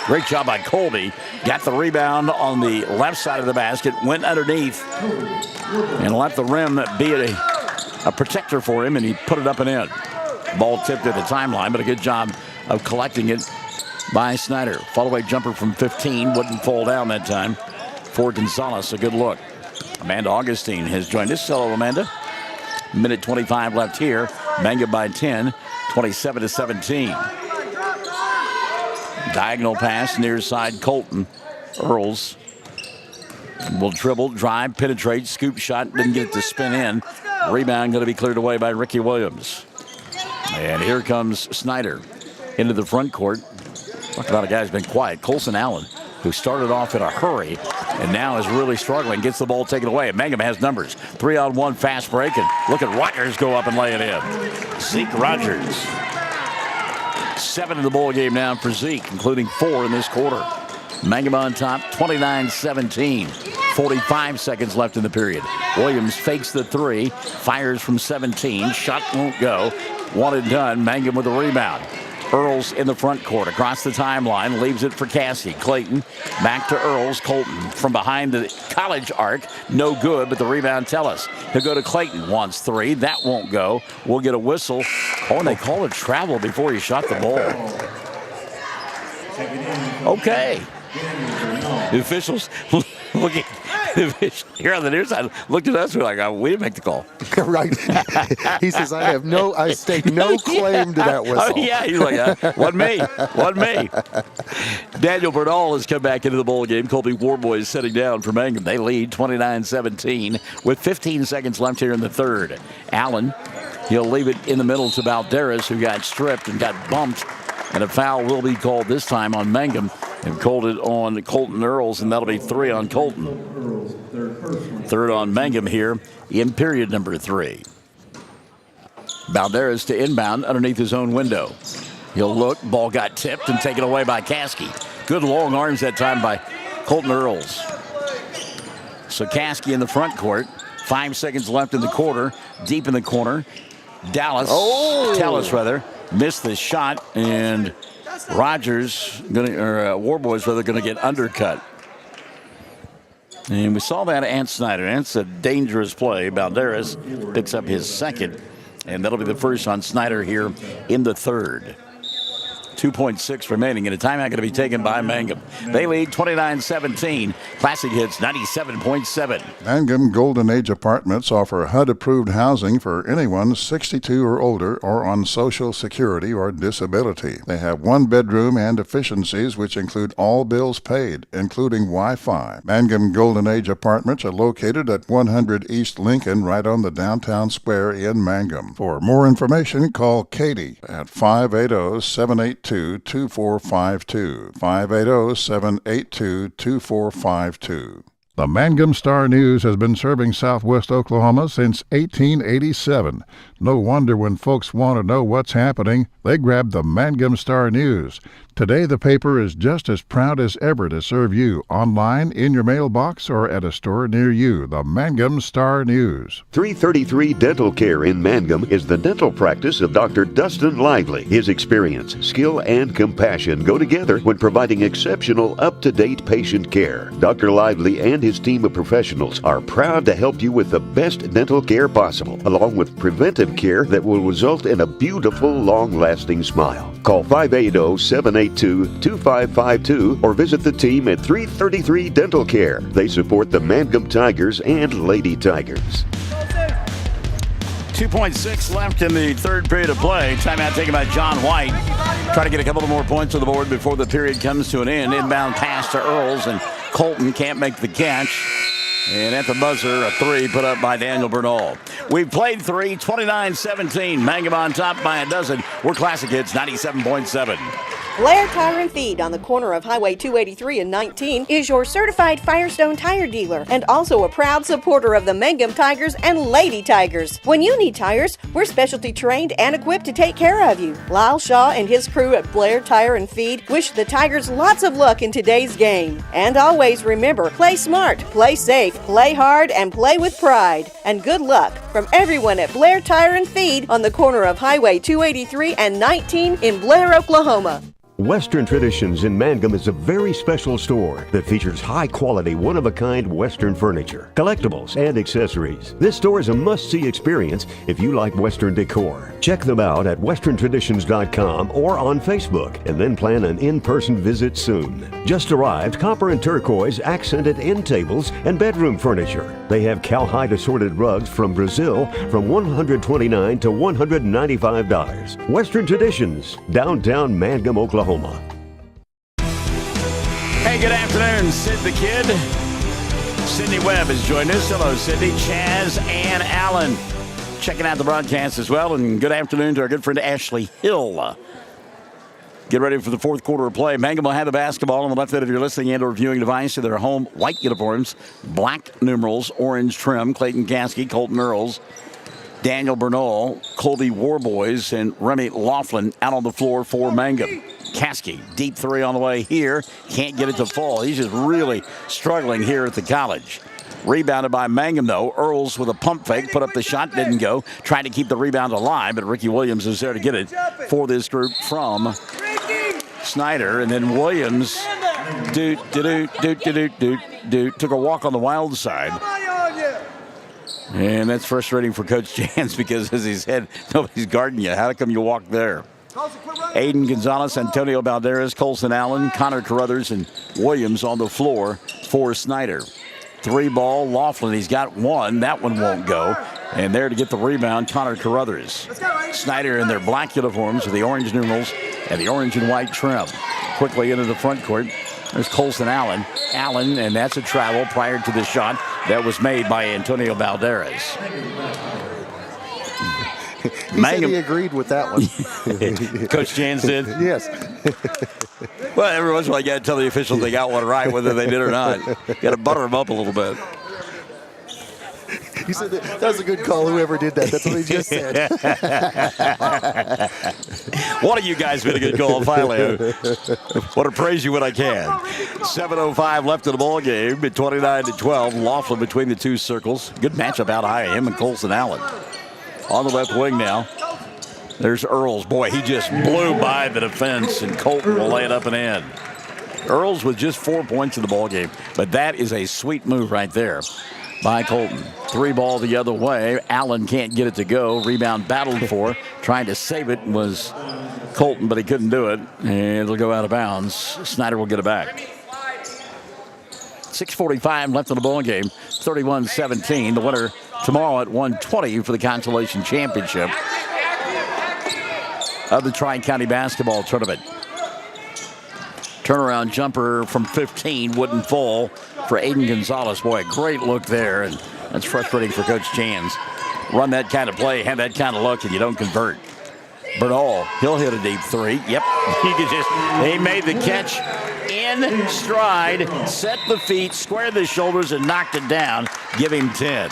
Great job by Colby. Got the rebound on the left side of the basket. Went underneath and let the rim be a protector for him, and he put it up and in. Ball tipped at the timeline, but a good job of collecting it by Snyder. Follow-away jumper from 15. Wouldn't fall down that time for Gonzalez. A good look. Amanda Augustine has joined us. Hello, Amanda. Minute 25 left here. Mangum by 10, 27-17. Diagonal pass near side Colton. Earls will dribble, drive, penetrate, scoop shot, didn't get it to spin in. Rebound going to be cleared away by Ricky Williams. And here comes Snyder into the front court. Talk about a guy who's been quiet. Colson Allen, who started off in a hurry and now is really struggling, gets the ball taken away. And Mangum has numbers. 3-on-1 fast break. And look at Rogers go up and lay it in. Zeke Rogers. 7 in the ball game now for Zeke, including 4 in this quarter. Mangum on top, 29-17. 45 seconds left in the period. Williams fakes the 3, fires from 17. Shot won't go. One and done. Mangum with a rebound. Earls in the front court, across the timeline, leaves it for Cassie. Clayton back to Earls. Colton from behind the college arc, no good, but the rebound Tellis. He'll go to Clayton, wants 3, that won't go. We'll get a whistle. Oh, and they call it travel before he shot the ball. Okay. The officials looking here on the near side looked at us. We're like, oh, we didn't make the call. Right. He says, I stake no claim to that whistle. Oh, yeah. He's like, wasn't me. Daniel Bernal has come back into the bowl game. Colby Warboys sitting down for Mangum. They lead 29-17 with 15 seconds left here in the third. Allen, he'll leave it in the middle to Balderas, who got stripped and got bumped. And a foul will be called this time on Mangum. And called it on Colton Earls, and that'll be 3 on Colton. Third on Mangum here in period number 3. Balderas to inbound underneath his own window. He'll look. Ball got tipped and taken away by Caskey. Good long arms that time by Colton Earls. So Caskey in the front court. 5 seconds left in the quarter. Deep in the corner. Tallis missed the shot, and Warboys gonna get undercut. And we saw that Ant Snyder. Ant's a dangerous play. Balderas picks up his second, and that'll be the first on Snyder here in the third. 2.6 remaining, and a timeout going to be taken by Mangum. They lead 29-17. Classic Hits 97.7. Mangum Golden Age Apartments offer HUD-approved housing for anyone 62 or older or on Social Security or disability. They have 1 bedroom and efficiencies which include all bills paid, including Wi-Fi. Mangum Golden Age Apartments are located at 100 East Lincoln, right on the downtown square in Mangum. For more information, call Katie at 580-782-2452. 580-782-2452. The Mangum Star News has been serving Southwest Oklahoma since 1887. No wonder when folks want to know what's happening, they grab the Mangum Star News. Today, the paper is just as proud as ever to serve you online, in your mailbox, or at a store near you. The Mangum Star News. 333 Dental Care in Mangum is the dental practice of Dr. Dustin Lively. His experience, skill, and compassion go together when providing exceptional, up-to-date patient care. Dr. Lively and his team of professionals are proud to help you with the best dental care possible, along with preventive care that will result in a beautiful, long-lasting smile. Call 580-782-2552 or visit the team at 333 Dental Care. They support the Mangum Tigers and Lady Tigers. 2.6 left in the third period of play. Timeout taken by John White. Try to get a couple of more points on the board before the period comes to an end. Inbound pass to Earls, and Colton can't make the catch. And at the buzzer, a 3 put up by Daniel Bernal. We've played 3, 29-17. Mangum on top by a dozen. We're Classic Hits 97.7. Blair Tire and Feed on the corner of Highway 283 and 19 is your certified Firestone tire dealer and also a proud supporter of the Mangum Tigers and Lady Tigers. When you need tires, we're specialty trained and equipped to take care of you. Lyle Shaw and his crew at Blair Tire and Feed wish the Tigers lots of luck in today's game. And always remember, play smart, play safe, play hard, and play with pride. And good luck from everyone at Blair Tire and Feed on the corner of Highway 283 and 19 in Blair, Oklahoma. Western Traditions in Mangum is a very special store that features high-quality, one-of-a-kind Western furniture, collectibles, and accessories. This store is a must-see experience if you like Western decor. Check them out at westerntraditions.com or on Facebook, and then plan an in-person visit soon. Just arrived copper and turquoise accented end tables and bedroom furniture. They have cowhide assorted rugs from Brazil from $129 to $195. Western Traditions, downtown Mangum, Oklahoma. Hey, good afternoon, Sid the Kid. Sydney Webb has joined us. Hello, Sydney, Chaz, and Alan. Checking out the broadcast as well. And good afternoon to our good friend Ashley Hill. Get ready for the fourth quarter of play. Mangum will have the basketball on the left side of your listening and or viewing device to their home white uniforms, black numerals, orange trim. Clayton Caskey, Colton Earls, Daniel Bernal, Colby Warboys, and Remy Laughlin out on the floor for Mangum. Caskey, deep 3 on the way here. Can't get it to fall. He's just really struggling here at the college. Rebounded by Mangum, though. Earls with a pump fake, put up the shot, didn't go. Tried to keep the rebound alive, but Ricky Williams is there to get it for this group from Snyder. And then Williams took a walk on the wild side. And that's frustrating for Coach Jans because as he said, nobody's guarding you. How come you walk there? Aiden Gonzalez, Antonio Balderas, Colson Allen, Connor Carruthers, and Williams on the floor for Snyder. 3 ball, Laughlin, he's got one. That one won't go. And there to get the rebound, Connor Carruthers. Snyder in their black uniforms with the orange numerals and the orange and white trim. Quickly into the front court. There's Colson Allen. Allen, and that's a travel prior to the shot that was made by Antonio Valderez. He said he agreed with that one. Coach Jans did? Yes. Well, every once in a while you got to tell the officials they got one right, whether they did or not. Got to butter them up a little bit. He said that was a good call, whoever did that. That's what he just said. One of you guys made a good call, finally. Want to praise you when I can. 7:05 left in the ball game, 29-12. Laughlin between the two circles. Good matchup out high, him and Colson Allen. On the left wing now. There's Earls. Boy, he just blew by the defense, and Colton will lay it up and in. Earls with just 4 points in the ball game, but that is a sweet move right there by Colton. 3 ball the other way. Allen can't get it to go. Rebound battled for. Trying to save it was Colton, but he couldn't do it. And it'll go out of bounds. Snyder will get it back. 6:45 left in the ball game. 31-17. The winner tomorrow at 1:20 for the consolation championship of the Tri-County Basketball Tournament. Turnaround jumper from 15 wouldn't fall for Aiden Gonzalez. Boy, a great look there, and that's frustrating for Coach Jans. Run that kind of play, have that kind of look, and you don't convert. Bernal, he'll hit a deep 3. Yep, he made the catch in stride, set the feet, squared the shoulders, and knocked it down. Give him 10.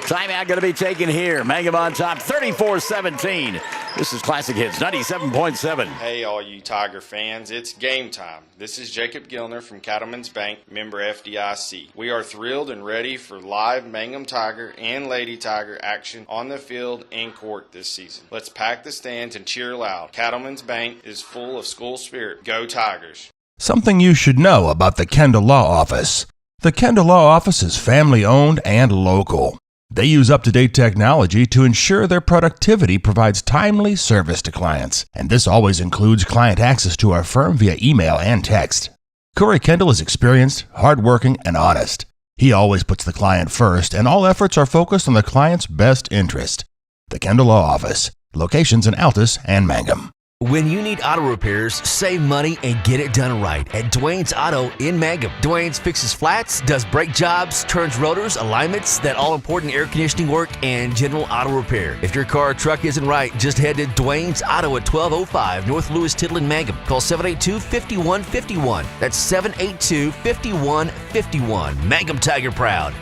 Timeout going to be taken here. Mangum on top, 34-17. This is Classic Hits, 97.7. Hey, all you Tiger fans, it's game time. This is Jacob Gilner from Cattlemen's Bank, member FDIC. We are thrilled and ready for live Mangum Tiger and Lady Tiger action on the field and court this season. Let's pack the stands and cheer loud. Cattlemen's Bank is full of school spirit. Go Tigers. Something you should know about the Kendall Law Office. The Kendall Law Office is family-owned and local. They use up-to-date technology to ensure their productivity provides timely service to clients, and this always includes client access to our firm via email and text. Corey Kendall is experienced, hardworking, and honest. He always puts the client first, and all efforts are focused on the client's best interest. The Kendall Law Office, locations in Altus and Mangum. When you need auto repairs, save money and get it done right at Dwayne's Auto in Mangum. Dwayne's fixes flats, does brake jobs, turns rotors, alignments, that all-important air conditioning work, and general auto repair. If your car or truck isn't right, just head to Dwayne's Auto at 1205 North Lewis Tittle in Mangum. Call 782-5151. That's 782-5151. Mangum Tiger Proud.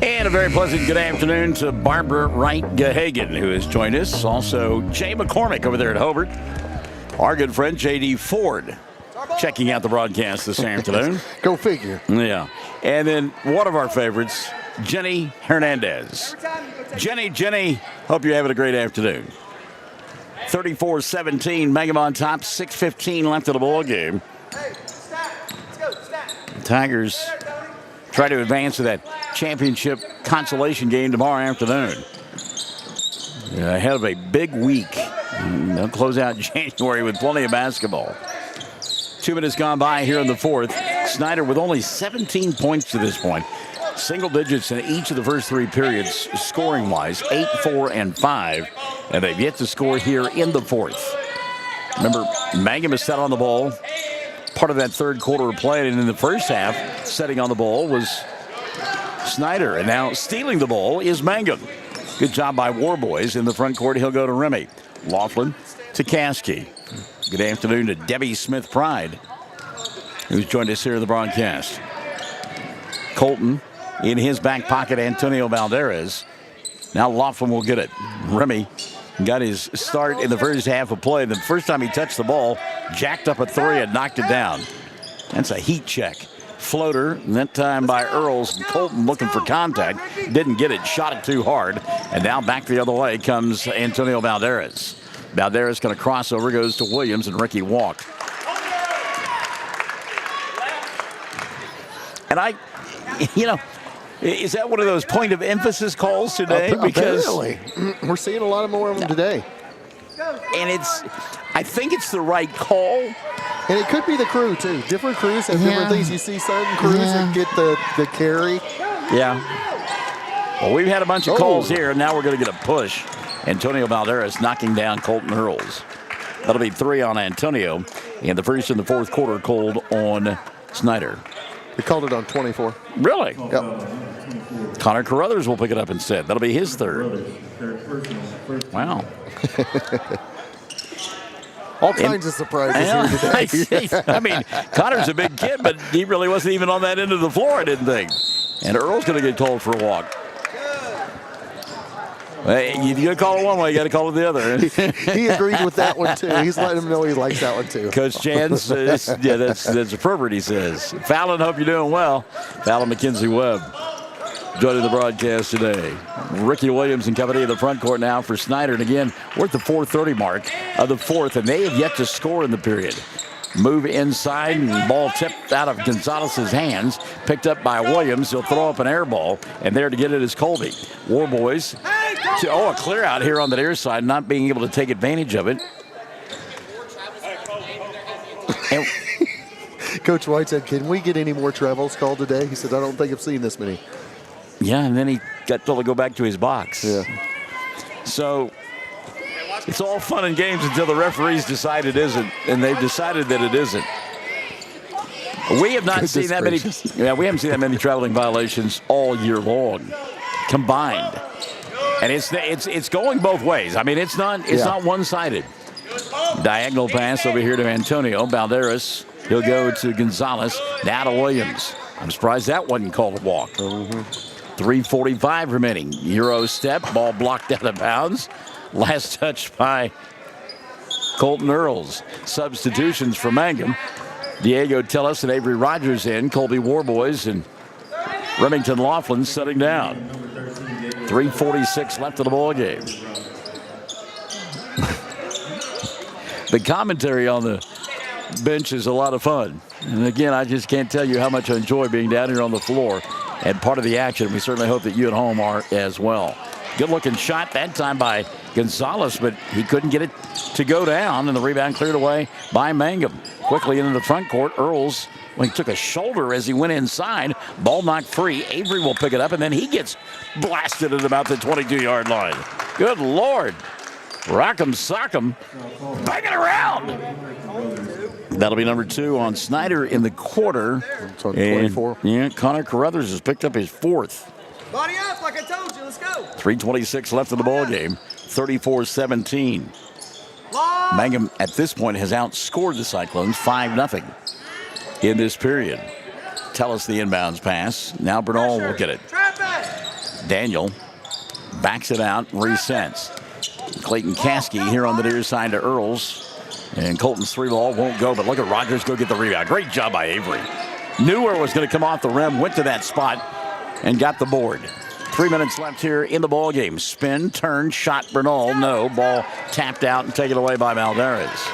And a very pleasant good afternoon to Barbara Wright-Gahagan, who has joined us. Also, Jay McCormick over there at Hobart. Our good friend, J.D. Ford, checking out the broadcast this afternoon. Go figure. Yeah. And then one of our favorites, Jenny Hernandez. Jenny, hope you're having a great afternoon. 34-17, Mangum on top, 6:15 left in the ball game. Tigers try to advance to that championship consolation game tomorrow afternoon. Ahead of a big week. They'll close out January with plenty of basketball. 2 minutes gone by here in the fourth. Snyder with only 17 points to this point. Single digits in each of the first 3 periods, scoring-wise, 8, 4, and 5. And they've yet to score here in the fourth. Remember, Mangum is set on the ball. Part of that third quarter of play, and in the first half, setting on the ball was Snyder, and now stealing the ball is Mangum. Good job by Warboys in the front court. He'll go to Remy. Laughlin to Caskey. Good afternoon to Debbie Smith-Pride, who's joined us here in the broadcast. Colton in his back pocket, Antonio Valderez. Now Laughlin will get it. Remy got his start in the first half of play. The first time he touched the ball, jacked up a 3 and knocked it down. That's a heat check. Floater, that time by Earls. Colton looking for contact. Didn't get it, shot it too hard. And now back the other way comes Antonio Valderez. Valderez going to cross over, goes to Williams, and Ricky walked. And is that one of those point of emphasis calls today? Because apparently. We're seeing a lot more of them today. And I think it's the right call, And it could be the crew, too. Different crews have different things. You see certain crews that get the carry. Yeah. Well, we've had a bunch of calls here, and now we're going to get a push. Antonio Valderas knocking down Colton Earls. That'll be 3 on Antonio. And the first and the fourth quarter called on Snyder. We called it on 24. Really? Yep. Connor Carruthers will pick it up instead. That'll be his third. Wow. All kinds of surprises here today. I mean, Connor's a big kid, but he really wasn't even on that end of the floor, I didn't think. And Earl's going to get called for a walk. Hey, you got to call it one way, you got to call it the other. He agreed with that one, too. He's letting him know he likes that one, too. Coach Chan says, yeah, that's appropriate, he says. Fallon, hope you're doing well. Fallon McKenzie Webb joining the broadcast today. Ricky Williams and company in the front court now for Snyder. And again, we're at the 4:30 mark of the fourth, and they have yet to score in the period. Move inside, and ball tipped out of Gonzalez's hands, picked up by Williams. He'll throw up an air ball, and there to get it is Colby. War Boys. A clear out here on the near side, not being able to take advantage of it. And Coach White said, can we get any more travels called today? He said, I don't think I've seen this many. Yeah, and then he got told to go back to his box. Yeah. So it's all fun and games until the referees decide it isn't, and they've decided that it isn't. We have not seen that many. Yeah, we haven't seen that many traveling violations all year long, combined. And it's going both ways. I mean, it's not one-sided. Diagonal pass over here to Antonio Valderas. He'll go to Gonzalez. Now to Williams. I'm surprised that wasn't called a walk. 3:45 remaining. Euro step. Ball blocked out of bounds. Last touch by Colton Earls. Substitutions for Mangum. Diego Tillis and Avery Rogers in. Colby Warboys and Remington Laughlin setting down. 3:46 left of the ball game. The commentary on the bench is a lot of fun. And again, I just can't tell you how much I enjoy being down here on the floor and part of the action. We certainly hope that you at home are as well. Good looking shot that time by Gonzalez, but he couldn't get it to go down, and the rebound cleared away by Mangum. Quickly into the front court, Earls, he took a shoulder as he went inside. Ball knocked free. Avery will pick it up, and then he gets blasted at about the 22-yard line. Good Lord. Rock'em sock'em. Bang it around. That'll be number 2 on Snyder in the quarter. It's on 24. Yeah, Connor Carruthers has picked up his 4th. Body up, like I told you. Let's go. 3:26 left in the ball game. 34-17. Mangum at this point has outscored the Cyclones 5-0 in this period. Tell us the inbounds pass. Now Bernal will get it. Daniel backs it out, resets. Clayton Caskey here on the near side to Earls. And Colton's 3-ball won't go, but look at Rogers go get the rebound. Great job by Avery. Knew where it was going to come off the rim, went to that spot, and got the board. 3 minutes left here in the ball game. Spin, turn, shot Bernal. No. Ball tapped out and taken away by Valderas.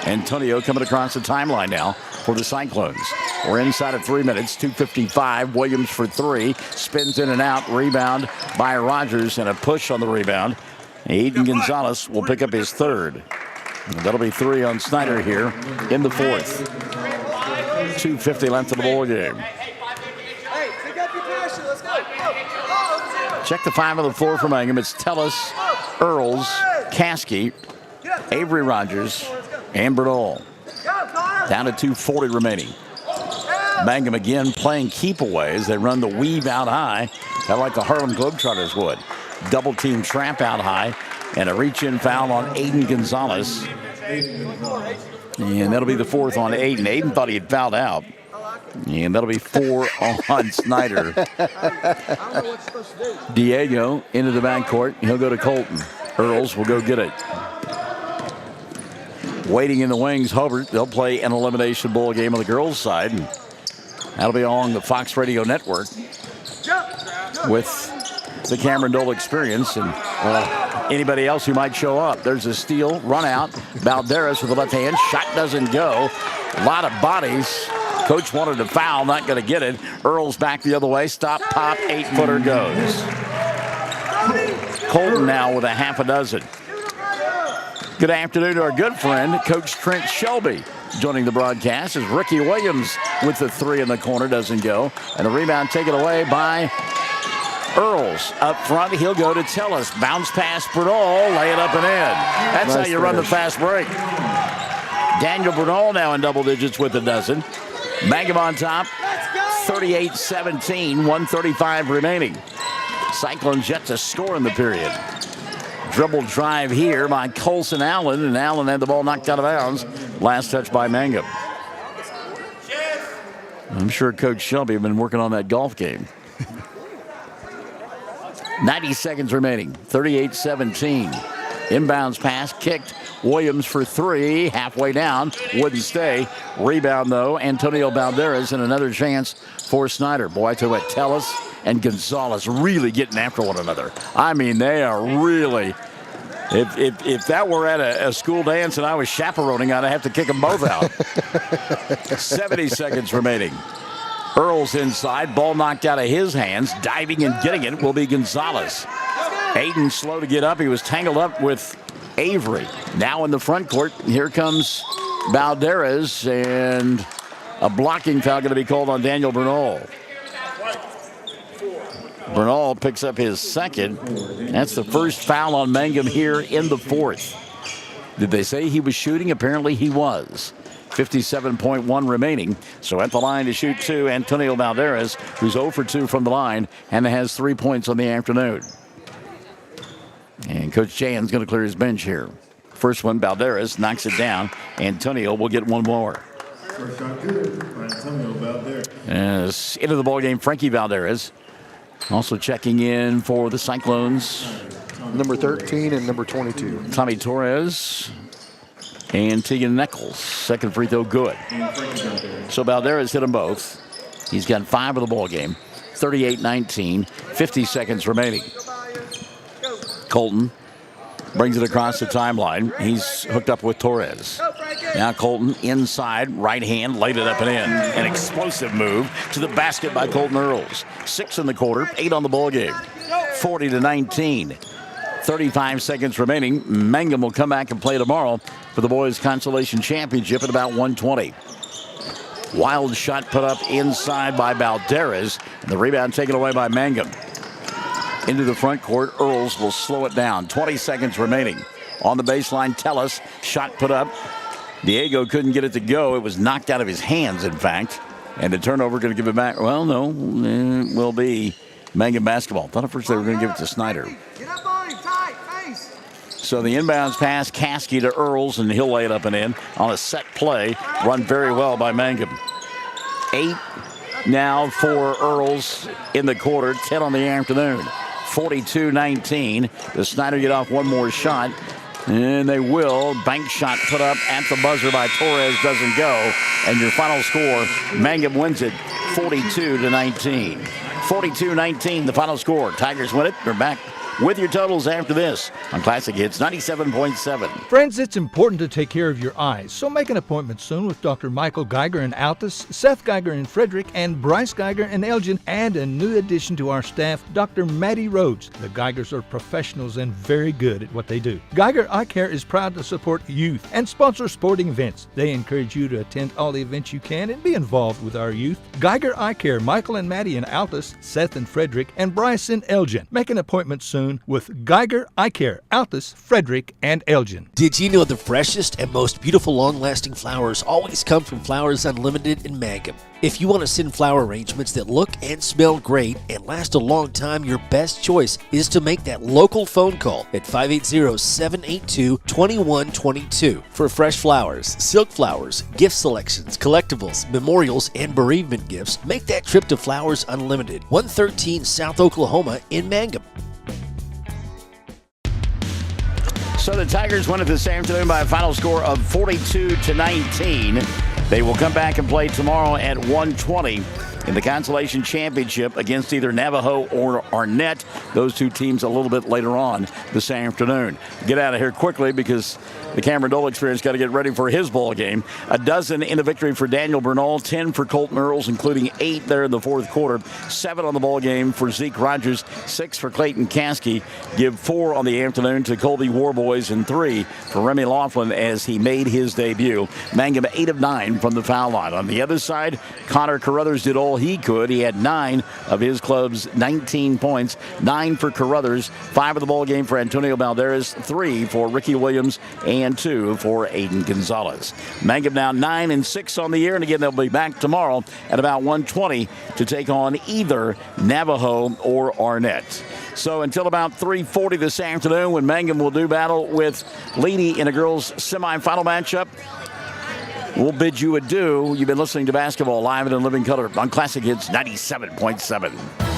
Antonio coming across the timeline now for the Cyclones. We're inside of 3 minutes. 2:55. Williams for 3. Spins in and out. Rebound by Rogers and a push on the rebound. Aiden Gonzalez will pick up his 3rd. And that'll be 3 on Snyder here in the 4th. 2:50 left in the ball game. Check the 5 on the floor for Mangum. It's Tellis, Earls, Caskey, Avery Rogers, and Bernal. Down to 2:40 remaining. Mangum again playing keep away as they run the weave out high, kind of like the Harlem Globetrotters would. Double team trap out high, and a reach-in foul on Aiden Gonzalez. And that'll be the 4th on Aiden. Aiden thought he had fouled out. And that'll be 4 on Snyder. Diego into the backcourt. He'll go to Colton. Earls will go get it. Waiting in the wings, Hubbard. They'll play an elimination bowl game on the girls' side. And that'll be on the Fox Radio Network with the Cameron Dole Experience and anybody else who might show up. There's a steal, run out. Valderas with the left hand. Shot doesn't go. A lot of bodies. Coach wanted to foul, not going to get it. Earls back the other way. Stop, pop, 8-footer goes. Colton now with a half a dozen. Good afternoon to our good friend, Coach Trent Shelby Joining the broadcast is Ricky Williams with the three in the corner, doesn't go. And the rebound taken away by Earls. Up front, he'll go to Tellis. Bounce pass, Bernal, lay it up and in. That's nice how you run the fast break. Daniel Bernal now in double digits with a dozen. Mangum on top, 38-17, 1:35 remaining. Cyclones yet to score in the period. Dribble drive here by Colson Allen, and Allen had the ball knocked out of bounds. Last touch by Mangum. I'm sure Coach Shelby has been working on that golf game. 90 seconds remaining, 38-17. Inbounds pass, kicked. Williams for three, halfway down, wouldn't stay. Rebound, though, Antonio Balderas, and another chance for Snyder. Boy, I tell you what, Tellis and Gonzalez really getting after one another. I mean, they are really... If that were at a school dance and I was chaperoning, I'd have to kick them both out. 70 seconds remaining. Earls inside, ball knocked out of his hands. Diving and getting it will be Gonzalez. Aiden slow to get up. He was tangled up with Avery. Now in the front court, here comes Balderas, and a blocking foul going to be called on Daniel Bernal. Bernal picks up his second. That's the first foul on Mangum here in the fourth. Did they say he was shooting? Apparently he was. 57.1 remaining. So at the line to shoot two, Antonio Balderas, who's 0 for 2 from the line and has 3 points on the afternoon. And Coach Jan's going to clear his bench here. First one, Balderas knocks it down. Antonio will get one more. First shot good by Antonio Balderas. As into the ballgame, Frankie Balderas. Also checking in for the Cyclones. Number 13 and number 22. Tommy Torres and Tegan Nichols. Second free throw good. So Balderas hit them both. He's got 5 of the ballgame. 38-19, 50 seconds remaining. Colton brings it across the timeline. He's hooked up with Torres. Now Colton inside, right hand, laid it up and in. An explosive move to the basket by Colton Earls. 6 in the quarter, 8 on the ball game. 40-19. 35 seconds remaining. Mangum will come back and play tomorrow for the boys' consolation championship at about 1:20. Wild shot put up inside by Balderas. And the rebound taken away by Mangum. Into the front court, Earls will slow it down. 20 seconds remaining. On the baseline, Tellis, shot put up. Diego couldn't get it to go. It was knocked out of his hands, in fact. And the turnover going to give it back. Well, no, it will be Mangum basketball. Thought at first they were going to give it to Snyder. So the inbounds pass, Caskey to Earls, and he'll lay it up and in on a set play. Run very well by Mangum. 8 now for Earls in the quarter, 10 on the afternoon. 42-19. Does Snyder get off one more shot? And they will. Bank shot put up at the buzzer by Torres doesn't go. And your final score, Mangum wins it 42-19. 42-19, the final score. Tigers win it. They're back with your totals after this on Classic Hits 97.7. Friends, it's important to take care of your eyes, so make an appointment soon with Dr. Michael Geiger in Altus, Seth Geiger in Frederick, and Bryce Geiger in Elgin, and a new addition to our staff, Dr. Maddie Rhodes. The Geigers are professionals and very good at what they do. Geiger Eye Care is proud to support youth and sponsor sporting events. They encourage you to attend all the events you can and be involved with our youth. Geiger Eye Care, Michael and Maddie in Altus, Seth in Frederick, and Bryce in Elgin. Make an appointment soon with Geiger Eye Care, Altus, Frederick, and Elgin. Did you know the freshest and most beautiful long-lasting flowers always come from Flowers Unlimited in Mangum? If you want to send flower arrangements that look and smell great and last a long time, your best choice is to make that local phone call at 580-782-2122 for fresh flowers, silk flowers, gift selections, collectibles, memorials, and bereavement gifts. Make that trip to Flowers Unlimited, 113 South Oklahoma in Mangum. So the Tigers win it this afternoon by a final score of 42-19. They will come back and play tomorrow at 1:20 in the consolation championship against either Navajo or Arnett. Those two teams a little bit later on this afternoon. Get out of here quickly because the Cameron Dole Experience got to get ready for his ball game. A dozen in the victory for Daniel Bernal, 10 for Colton Earls, including 8 there in the fourth quarter. 7 on the ball game for Zeke Rogers, 6 for Clayton Caskey. Give 4 on the afternoon to Colby Warboys and 3 for Remy Laughlin as he made his debut. Mangum 8 of 9 from the foul line. On the other side, Connor Carruthers did all he could. He had 9 of his club's 19 points. 9 for Carruthers, 5 of the ball game for Antonio Balderas, 3 for Ricky Williams, and 2 for Aiden Gonzalez. Mangum now 9-6 on the year, and again they'll be back tomorrow at about 1:20 to take on either Navajo or Arnett. So until about 3:40 this afternoon, when Mangum will do battle with Leedy in a girls' semifinal matchup, we'll bid you adieu. You've been listening to Basketball Live and in Living Color on Classic Hits 97.7.